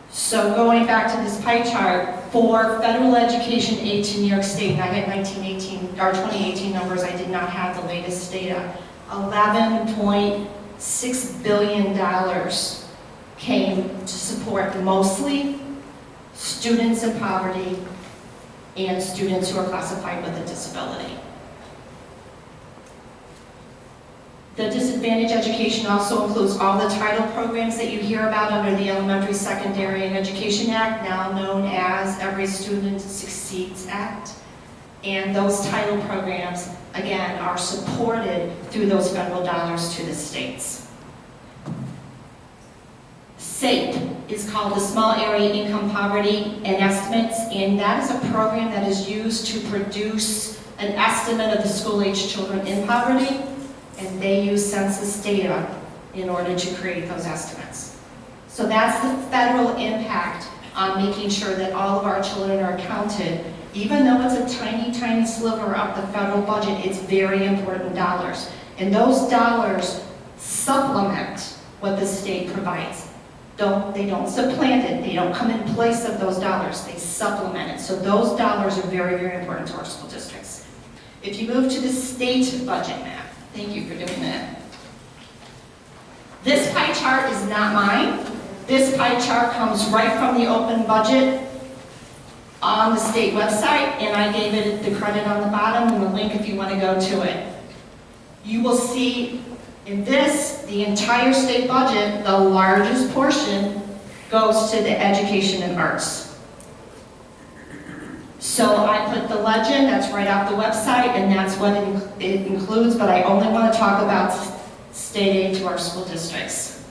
So going back to this pie chart, for federal education aid to New York State, and I had 2018 numbers, I did not have the latest data, $11.6 billion came to support mostly students in poverty and students who are classified with a disability. The disadvantaged education also includes all the title programs that you hear about under the Elementary, Secondary, and Education Act, now known as Every Student Succeeds Act. And those title programs, again, are supported through those federal dollars to the states. SAPE is called the Small Area Income Poverty and Estimates, and that is a program that is used to produce an estimate of the school-age children in poverty, and they use census data in order to create those estimates. So that's the federal impact on making sure that all of our children are counted. Even though it's a tiny, tiny sliver of the federal budget, it's very important dollars. And those dollars supplement what the state provides. They don't supplant it, they don't come in place of those dollars, they supplement it. So those dollars are very, very important to our school districts. If you move to the state budget map, thank you for doing that. This pie chart is not mine. This pie chart comes right from the open budget on the state website, and I gave it the credit on the bottom and the link if you want to go to it. You will see in this, the entire state budget, the largest portion goes to the education and arts. So I put the legend, that's right off the website, and that's what it includes, but I only want to talk about state aid to our school districts.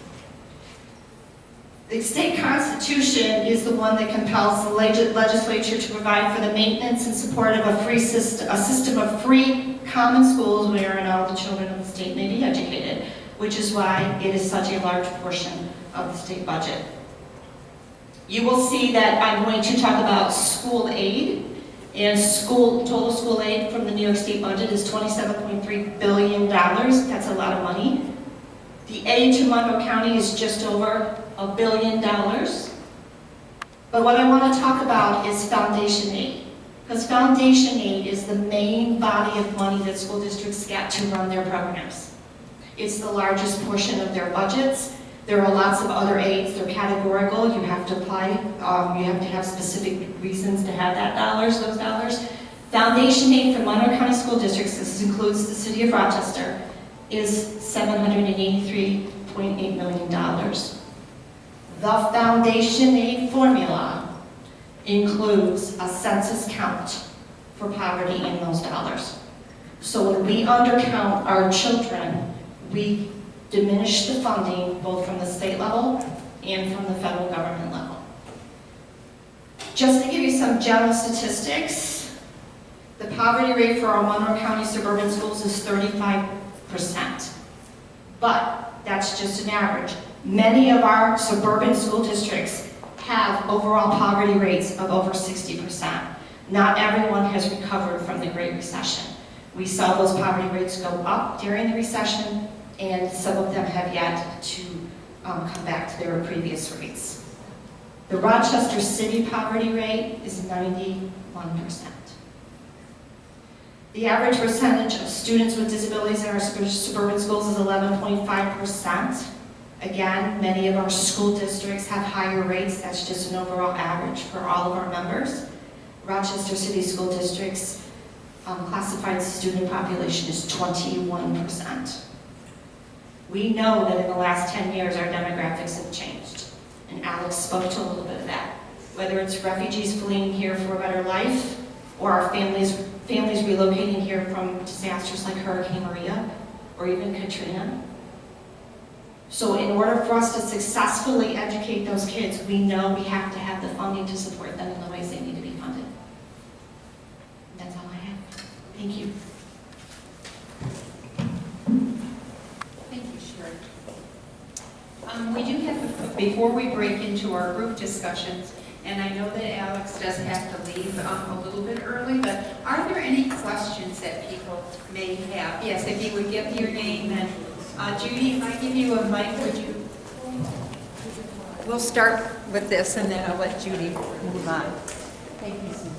The state constitution is the one that compels the legislature to provide for the maintenance and support of a system of free common schools wherein all the children of the state may be educated, which is why it is such a large portion of the state budget. You will see that I'm going to talk about school aid, and total school aid from the New York State budget is $27.3 billion. That's a lot of money. The aid to Monroe County is just over $1 billion. But what I want to talk about is foundation aid, because foundation aid is the main body of money that school districts get to run their programs. It's the largest portion of their budgets. There are lots of other aids. They're categorical. You have to apply. You have to have specific reasons to have those dollars. Foundation aid for Monroe County School Districts, this includes the city of Rochester, is $783.8 million. The foundation aid formula includes a census count for poverty in those dollars. So when we undercount our children, we diminish the funding both from the state level and from the federal government level. Just to give you some general statistics, the poverty rate for our Monroe County suburban schools is 35%. But that's just an average. Many of our suburban school districts have overall poverty rates of over 60%. Not everyone has recovered from the Great Recession. We saw those poverty rates go up during the recession, and some of them have yet to come back to their previous rates. The Rochester City poverty rate is 91%. The average percentage of students with disabilities in our suburban schools is 11.5%. Again, many of our school districts have higher rates. That's just an overall average for all of our members. Rochester City School District's classified student population is 21%. We know that in the last 10 years our demographics have changed, and Alex spoke to a little bit of that. whether it's refugees fleeing here for a better life, or our families relocating here from disasters like Hurricane Maria, or even Katrina. So in order for us to successfully educate those kids, we know we have to have the funding to support them in the ways they need to be funded. That's all I have. Thank you. Thank you, Sherry. We do have, before we break into our group discussions, and I know that Alex does have to leave a little bit early, but are there any questions that people may have? Yes, if you would give me your name, and Judy, if I give you a mic, would you? We'll start with this, and then I'll let Judy move on. Thank you, Susan.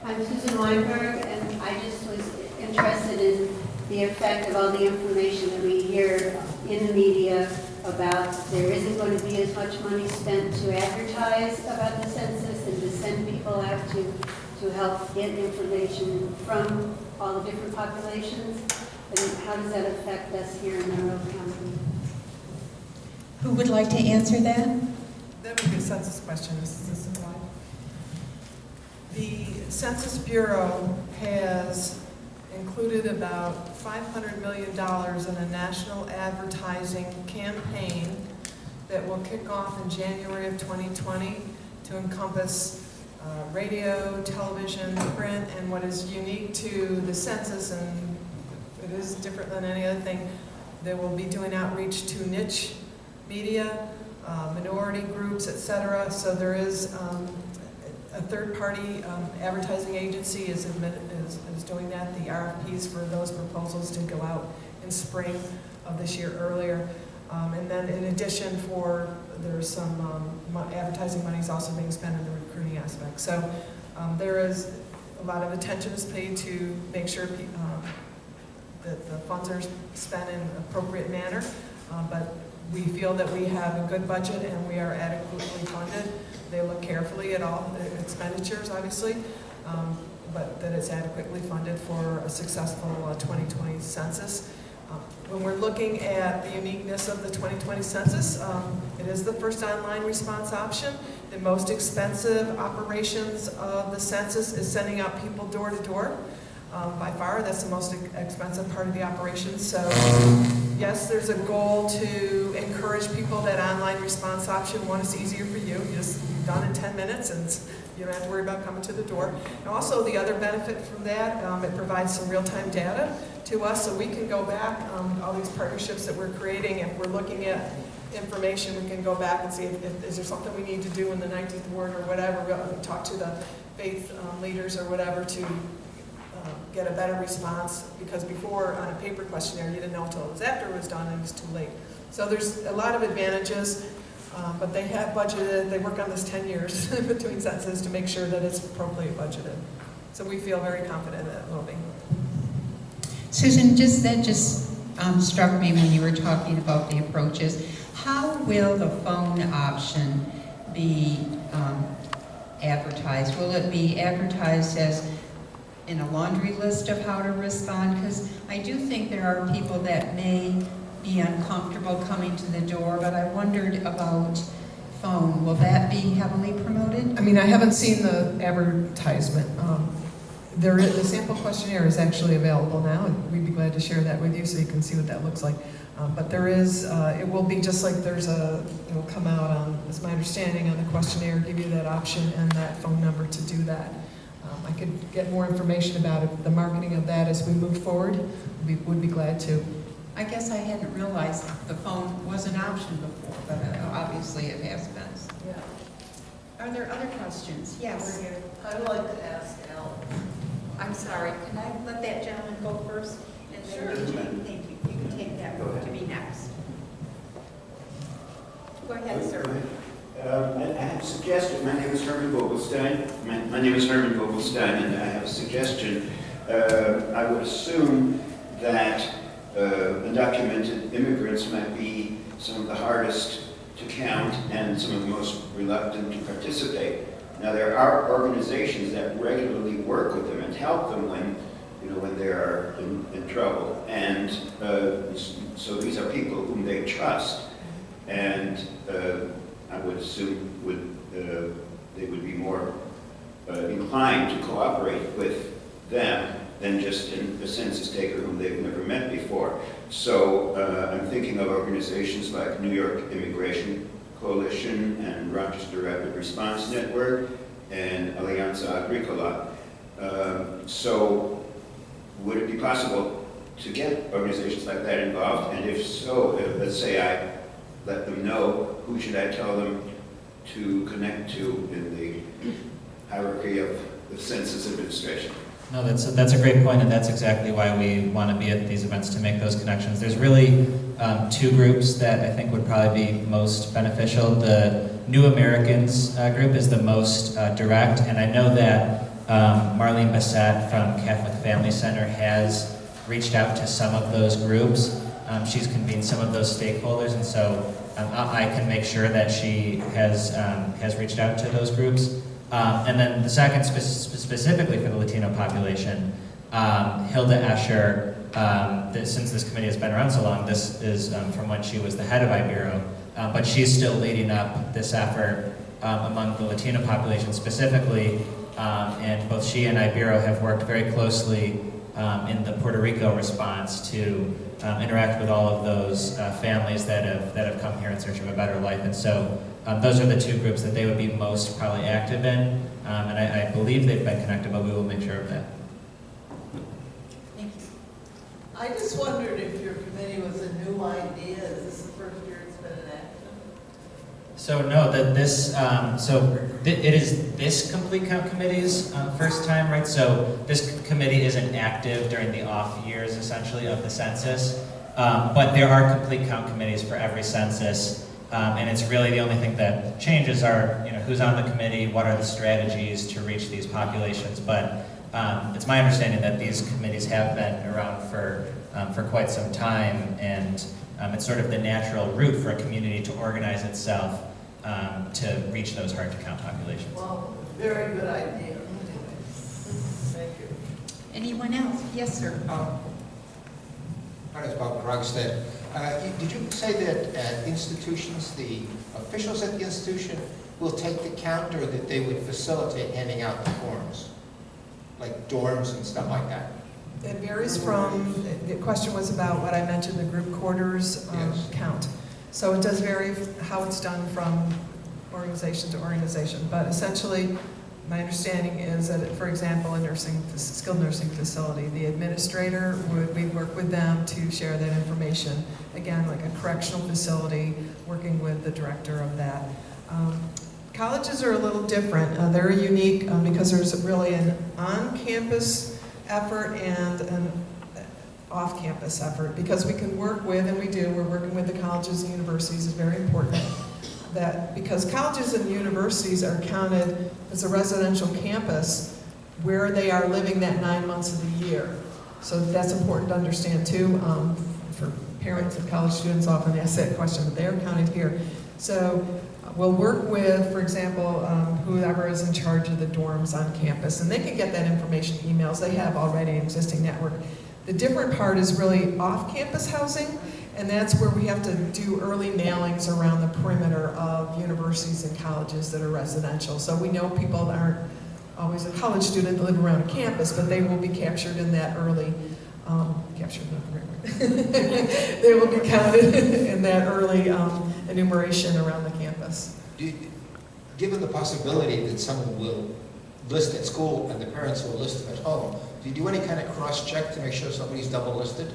I'm Susan Weinberg, and I just was interested in the effect of all the information that we hear in the media about there isn't going to be as much money spent to advertise about the census and to send people out to help get information from all the different populations. And how does that affect us here in Monroe County? Who would like to answer that? That would be a census question, Mrs. Supply. The Census Bureau has included about $500 million in a national advertising campaign that will kick off in January of 2020 to encompass radio, television, print, and what is unique to the census, and it is different than any other thing, they will be doing outreach to niche media, minority groups, etc. So there is a third-party advertising agency is doing that. The RFPs for those proposals did go out in spring of this year earlier. And then in addition, there's some advertising money is also being spent in the recruiting aspect. So there is a lot of attention is paid to make sure that the funds are spent in an appropriate manner. But we feel that we have a good budget and we are adequately funded. They look carefully at all the expenditures, obviously, but that it's adequately funded for a successful 2020 census. When we're looking at the uniqueness of the 2020 census, it is the first online response option. The most expensive operations of the census is sending out people door to door. By far, that's the most expensive part of the operation. So yes, there's a goal to encourage people that online response option. One, is easier for you. You're done in 10 minutes and you don't have to worry about coming to the door. And also the other benefit from that, it provides some real-time data to us so we can go back, all these partnerships that we're creating, if we're looking at information, we can go back and see is there something we need to do in the 19th ward or whatever, talk to the faith leaders or whatever to get a better response, because before on a paper questionnaire you didn't know until it was after it was done and it was too late. So there's a lot of advantages, but they have budgeted, they work on this 10 years between censuses to make sure that it's appropriately budgeted. So we feel very confident that it will be. Susan, that just struck me when you were talking about the approaches. How will the phone option be advertised? Will it be advertised as in a laundry list of how to respond? Because I do think there are people that may be uncomfortable coming to the door, but I wondered about phone. Will that be heavily promoted? I mean, I haven't seen the advertisement. The sample questionnaire is actually available now, and we'd be glad to share that with you so you can see what that looks like. But there is, it will be just like it will come out on, it's my understanding, on the questionnaire, give you that option and that phone number to do that. I could get more information about it, the marketing of that as we move forward. We would be glad to. I guess I hadn't realized the phone was an option before, but obviously it has been. Yeah. Are there other questions? Yes. I'd like to ask Al. I'm sorry, can I let that gentleman go first? And then Regine, thank you. You can take that to be next. Go ahead, sir. I have a suggestion. My name is Herman Vogelstein. My name is Herman Vogelstein, and I have a suggestion. I would assume that undocumented immigrants might be some of the hardest to count and some of the most reluctant to participate. Now, there are organizations that regularly work with them and help them when they are in trouble, and so these are people whom they trust, and I would assume they would be more inclined to cooperate with them than just a census taker whom they've never met before. So I'm thinking of organizations like New York Immigration Coalition and Rochester Rapid Response Network and Alianza Agricola. So would it be possible to get organizations like that involved? And if so, let's say I let them know, who should I tell them to connect to in the hierarchy of the Census Administration? No, that's a great point, and that's exactly why we want to be at these events, to make those connections. There's really two groups that I think would probably be most beneficial. The New Americans group is the most direct, and I know that Marlene Bassett from Catholic Family Center has reached out to some of those groups. She's convened some of those stakeholders, and so I can make sure that she has reached out to those groups. And then the second, specifically for the Latino population, Hilda Escher, since this committee has been around so long, this is from when she was the head of IBERO, but she's still leading up this effort among the Latino population specifically, and both she and IBERO have worked very closely in the Puerto Rico response to interact with all of those families that have come here in search of a better life. And so those are the two groups that they would be most probably active in, and I believe they've been connected, but we will make sure of that. Thank you. I just wondered if your committee was a new idea. Is this the first year it's been enacted? So no, it is this Complete Count Committee's first time, right? So this committee isn't active during the off years, essentially, of the census, but there are Complete Count Committees for every census. And it's really the only thing that changes are, who's on the committee, what are the strategies to reach these populations. But it's my understanding that these committees have been around for quite some time, and it's sort of the natural route for a community to organize itself to reach those hard-to-count populations. Well, very good idea. Thank you. Anyone else? Yes, sir. My name is Bob Krogstad. Did you say that institutions, the officials at the institution, will take the count, or that they would facilitate handing out the forms, like dorms and stuff like that? It varies from, the question was about what I mentioned, the group quarters Yes. count. So it does vary how it's done from organization to organization, but essentially, my understanding is that, for example, a skilled nursing facility, the administrator we work with them to share that information. Again, like a correctional facility, working with the director of that. Colleges are a little different. They're unique because there's really an on-campus effort and an off-campus effort, because we can work with, and we're working with the colleges and universities. Is very important. That because colleges and universities are counted as a residential campus where they are living that 9 months of the year. So that's important to understand too. For parents of college students often ask that question, but they are counted here. So we'll work with, for example, whoever is in charge of the dorms on campus, and they can get that information in emails. They have already an existing network. The different part is really off-campus housing, and that's where we have to do early mailings around the perimeter of universities and colleges that are residential. So we know people that aren't always a college student that live around a campus, but they will be captured in that early, captured, not the right word. They will be counted in that early enumeration around the campus. Given the possibility that someone will list at school and the parents will list them at home, do you do any kind of cross-check to make sure somebody's double listed?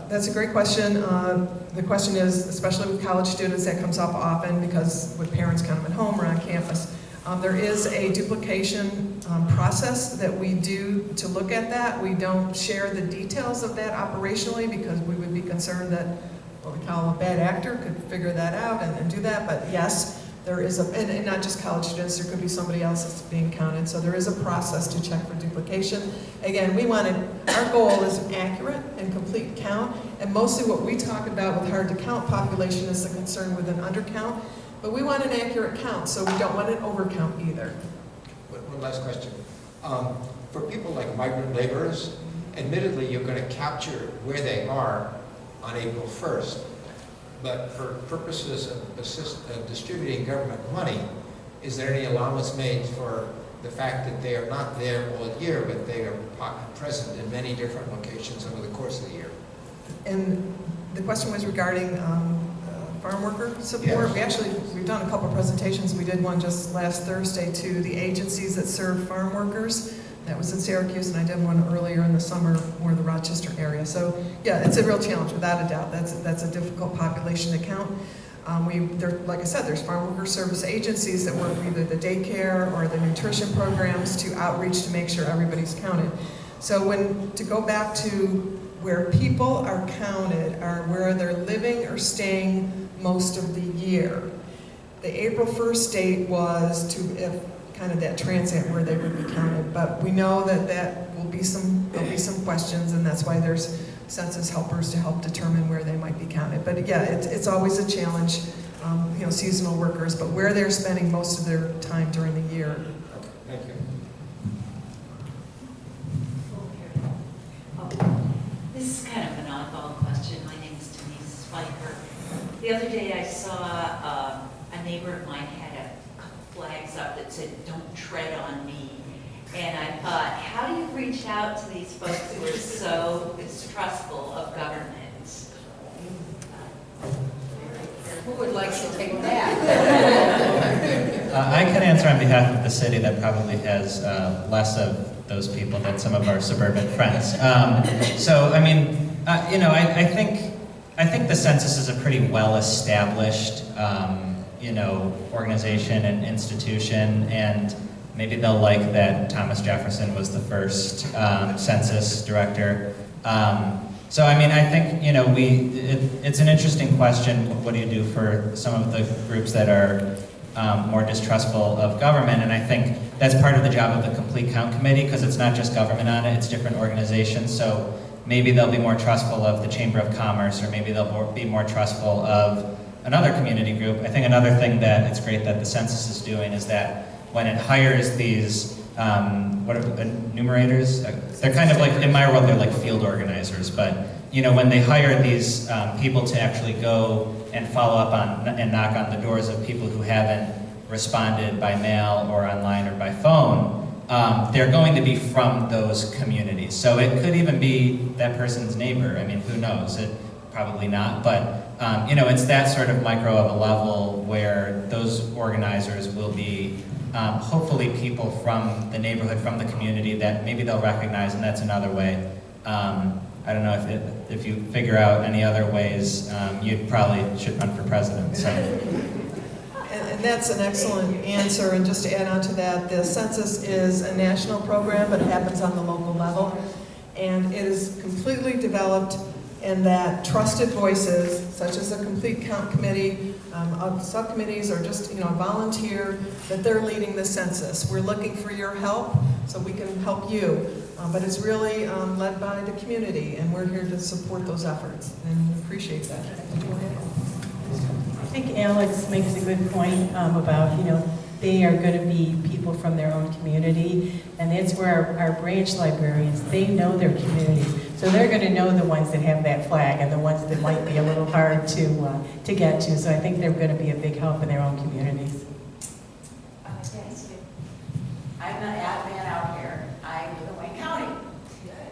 That's a great question. The question is, especially with college students, that comes up often because with parents kind of at home or on campus. There is a duplication process that we do to look at that. We don't share the details of that operationally because we would be concerned that what we call a bad actor could figure that out and do that. But yes, there is and not just college students, there could be somebody else that's being counted. So there is a process to check for duplication. Again, our goal is an accurate and complete count, and mostly what we talk about with hard to count population is the concern with an undercount, but we want an accurate count, so we don't want an overcount either. One last question. For people like migrant laborers, admittedly you're going to capture where they are on April 1st, but for purposes of distributing government money, is there any allowance made for the fact that they are not there all year, but they are present in many different locations over the course of the year? And the question was regarding farm worker support. Yes. We've done a couple of presentations. We did one just last Thursday to the agencies that serve farm workers. That was in Syracuse, and I did one earlier in the summer for the Rochester area. So yeah, it's a real challenge, without a doubt. That's a difficult population to count. Like I said, there's farm worker service agencies that work either the daycare or the nutrition programs to outreach to make sure everybody's counted. So to go back to where people are counted are where they're living or staying most of the year. The April 1st date was kind of that transit where they would be counted, but we know that there'll be some questions, and that's why there's census helpers to help determine where they might be counted. But yeah, it's always a challenge, seasonal workers, but where they're spending most of their time during the year. Thank you. This is kind of an oddball question. My name is Denise Spiker. The other day I saw a neighbor of mine had a couple flags up that said, "Don't tread on me." And I thought, how do you reach out to these folks who are so distrustful of government? Who would like to take that? I can answer on behalf of the city that probably has less of those people than some of our suburban friends. So, I mean, I think the census is a pretty well-established, organization and institution, and maybe they'll like that Thomas Jefferson was the first census director. So, I mean, I think, it's an interesting question. What do you do for some of the groups that are more distrustful of government? And I think that's part of the job of the Complete Count Committee, because it's not just government on it, it's different organizations. So maybe they'll be more trustful of the Chamber of Commerce, or maybe they'll be more trustful of another community group. I think another thing that it's great that the census is doing is that when it hires these enumerators, they're kind of like, in my world, they're like field organizers, but when they hire these people to actually go and follow up on and knock on the doors of people who haven't responded by mail or online or by phone, they're going to be from those communities. So it could even be that person's neighbor. I mean, who knows? Probably not, but it's that sort of micro of a level where those organizers will be hopefully people from the neighborhood, from the community that maybe they'll recognize, and that's another way. I don't know if you figure out any other ways, you probably should run for president. So. And that's an excellent answer. And just to add on to that, the census is a national program, but it happens on the local level. And it is completely developed in that trusted voices, such as the Complete Count Committee, subcommittees, or just a volunteer, that they're leading the census. We're looking for your help so we can help you. But it's really led by the community, and we're here to support those efforts, and we appreciate that. I think Alex makes a good point about, they are going to be people from their own community, and that's where our branch librarians, they know their communities. So they're going to know the ones that have that flag and the ones that might be a little hard to get to. So I think they're going to be a big help in their own communities. I'm an admin out here. I live in Wayne County,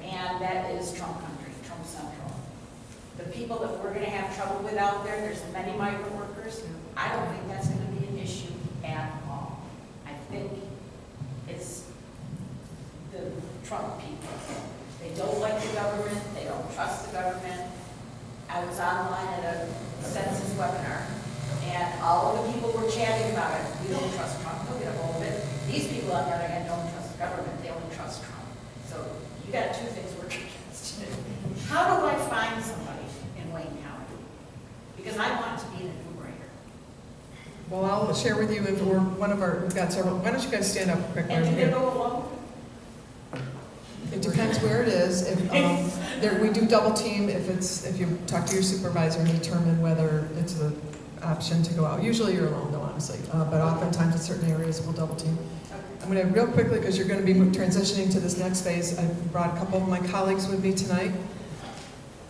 and that is Trump country, Trump Central. The people that we're going to have trouble with out there, there's many migrant workers. I don't think that's going to be an issue at all. I think it's the Trump people. They don't like the government. They don't trust the government. I was online at a census webinar, and all of the people were chatting about it. We don't trust Trump. He'll get a hold of it. These people, on the other hand, don't trust the government. They only trust Trump. So you got two things working against it. How do I find somebody in Wayne County? Because I want to be an enumerator. Well, I'll share with you, if we're we've got several. Why don't you guys stand up quickly? And do they go alone? It depends where it is. If we do double team if you talk to your supervisor and determine whether it's an option to go out. Usually you're alone, though, honestly. But oftentimes in certain areas we'll double team. I'm going to real quickly, because you're going to be transitioning to this next phase. I brought a couple of my colleagues with me tonight.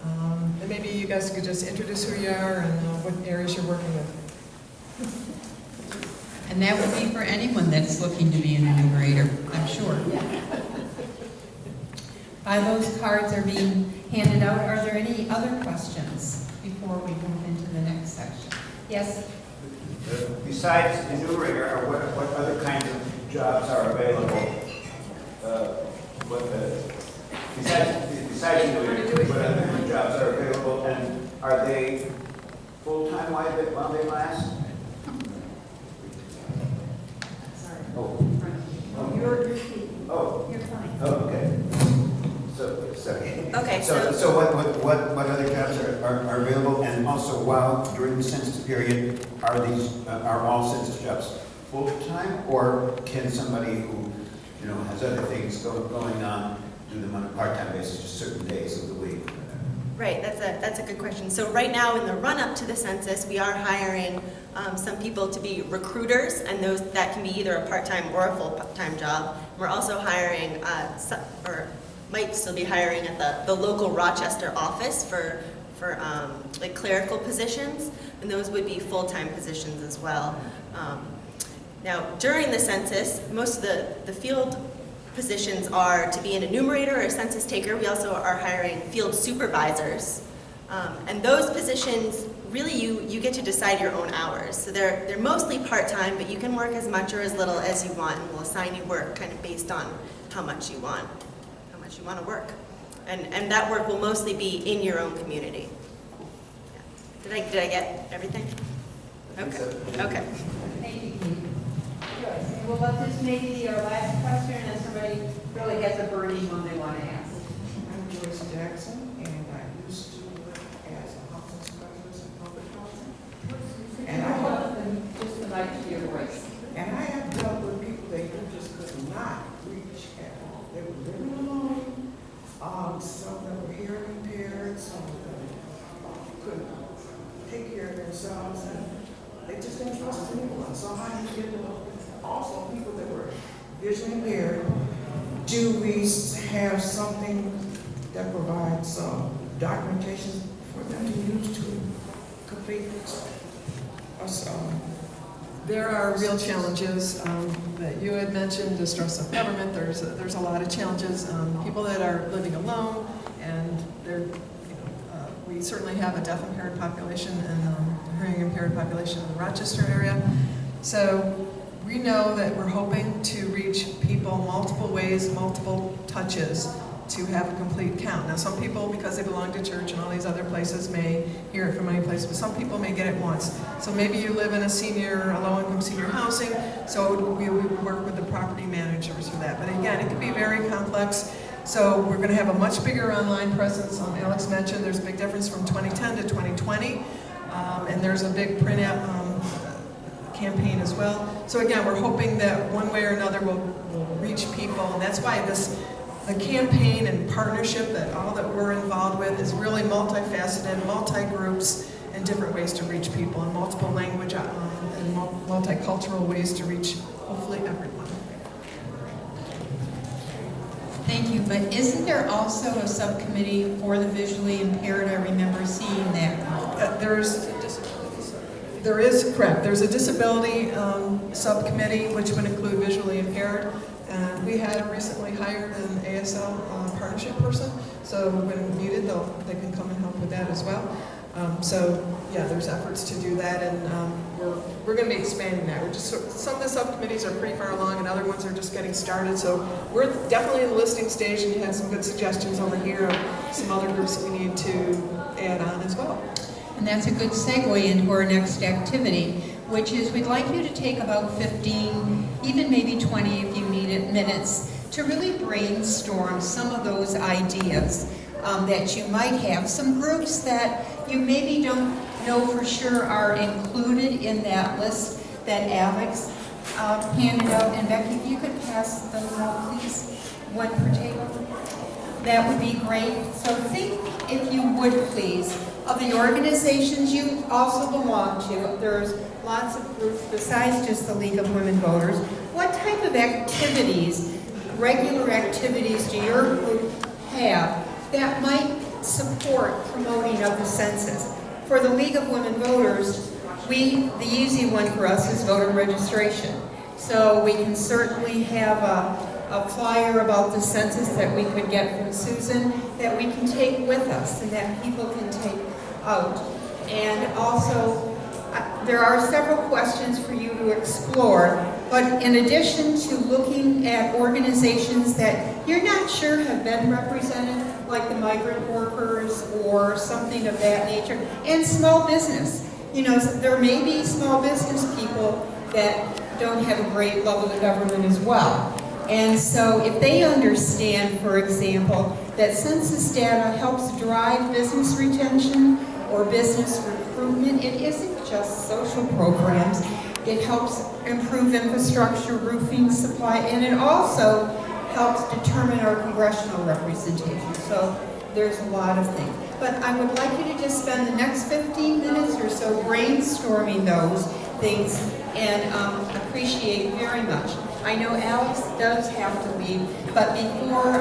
And maybe you guys could just introduce who you are and what areas you're working with. And And that would be for anyone that's looking to be an enumerator, I'm sure. While those cards are being handed out, are there any other questions before we move into the next section? Yes? Besides enumerator, what other kinds of jobs are available? Besides enumerator, what other kinds of jobs are available, and are they full-time while they last? Sorry. Oh. You're speaking. Oh. You're fine. Oh, okay. So, sorry. Okay, So what other jobs are available, and also while during the census period, are all census jobs full-time, or can somebody who, has other things going on do them on a part-time basis, just certain days of the week? Right, that's a good question. So right now in the run-up to the census, we are hiring some people to be recruiters, and that can be either a part-time or a full-time job. We're also hiring, or might still be hiring at the local Rochester office for like clerical positions, and those would be full-time positions as well. Now, during the census, most of the field positions are to be an enumerator or a census taker. We also are hiring field supervisors. And those positions, really you get to decide your own hours. So they're mostly part-time, but you can work as much or as little as you want, and we'll assign you work kind of based on how much you want to work. And that work will mostly be in your own community. Yeah. Did I get everything? Okay. Okay. Thank you, Kate. Well, let this maybe be our last question, and somebody really has a burning one they want to ask. I'm Joyce Jackson, and I used to work as a housing specialist in public housing. And I have just the mic to your voice. And I have dealt with people that you just could not reach at all. They were living alone. Some that were hearing impaired, some of them couldn't take care of themselves, and they just didn't trust anyone. So how do you get them? Also, people that were visually impaired, do we have something that provides documentation for them to use to complete There are real challenges that you had mentioned, distrust of government. There's a lot of challenges. People that are living alone, and we certainly have a deaf impaired population and hearing impaired population in the Rochester area. So we know that we're hoping to reach people multiple ways, multiple touches to have a complete count. Now some people, because they belong to church and all these other places, may hear it from any place, but some people may get it once. So maybe you live in a low-income senior housing, so we work with the property managers for that. But again, it can be very complex. So we're going to have a much bigger online presence. Alex mentioned there's a big difference from 2010 to 2020, and there's a big print out campaign as well. So again, we're hoping that one way or another we'll reach people, and that's why the campaign and partnership that all that we're involved with is really multifaceted, multi-groups, and different ways to reach people, and multiple language and multicultural ways to reach hopefully everyone. Thank you, but isn't there also a subcommittee for the visually impaired? I remember seeing that. There is, correct, there's a disability subcommittee which would include visually impaired. And we had recently hired an ASL partnership person, so when needed, they can come and help with that as well. So yeah, there's efforts to do that, and we're going to be expanding that. Some of the subcommittees are pretty far along, and other ones are just getting started. So we're definitely in the listing stage, and you had some good suggestions over here of some other groups that we need to add on as well. And that's a good segue into our next activity, which is we'd like you to take about 15, even maybe 20 if you need it, minutes to really brainstorm some of those ideas that you might have. Some groups that you maybe don't know for sure are included in that list that Alex handed out. And Becky, if you could pass those out, please, one per table. That would be great. So think, if you would please, of the organizations you also belong to. There's lots of groups besides just the League of Women Voters. What type of activities, regular activities, do your group have that might support promoting of the census? For the League of Women Voters, the easy one for us is voter registration. So we can certainly have a flyer about the census that we could get from Susan that we can take with us and that people can take out. And also, there are several questions for you to explore, but in addition to looking at organizations that you're not sure have been represented, like the migrant workers or something of that nature, and small business. You know, there may be small business people that don't have a great love of the government as well. And so if they understand, for example, that census data helps drive business retention or business recruitment, it isn't just social programs. It helps improve infrastructure, roofing, supply, and it also helps determine our congressional representation. So there's a lot of things. But I would like you to just spend the next 15 minutes or so brainstorming those things, and appreciate very much. I know Alex does have to leave, but before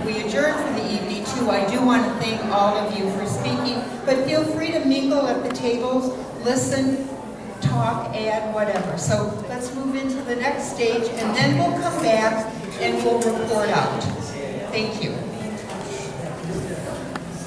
we adjourn for the evening too, I do want to thank all of you for speaking, but feel free to mingle at the tables, listen, talk, add, whatever. So let's move into the next stage, and then we'll come back and we'll report out. Thank you.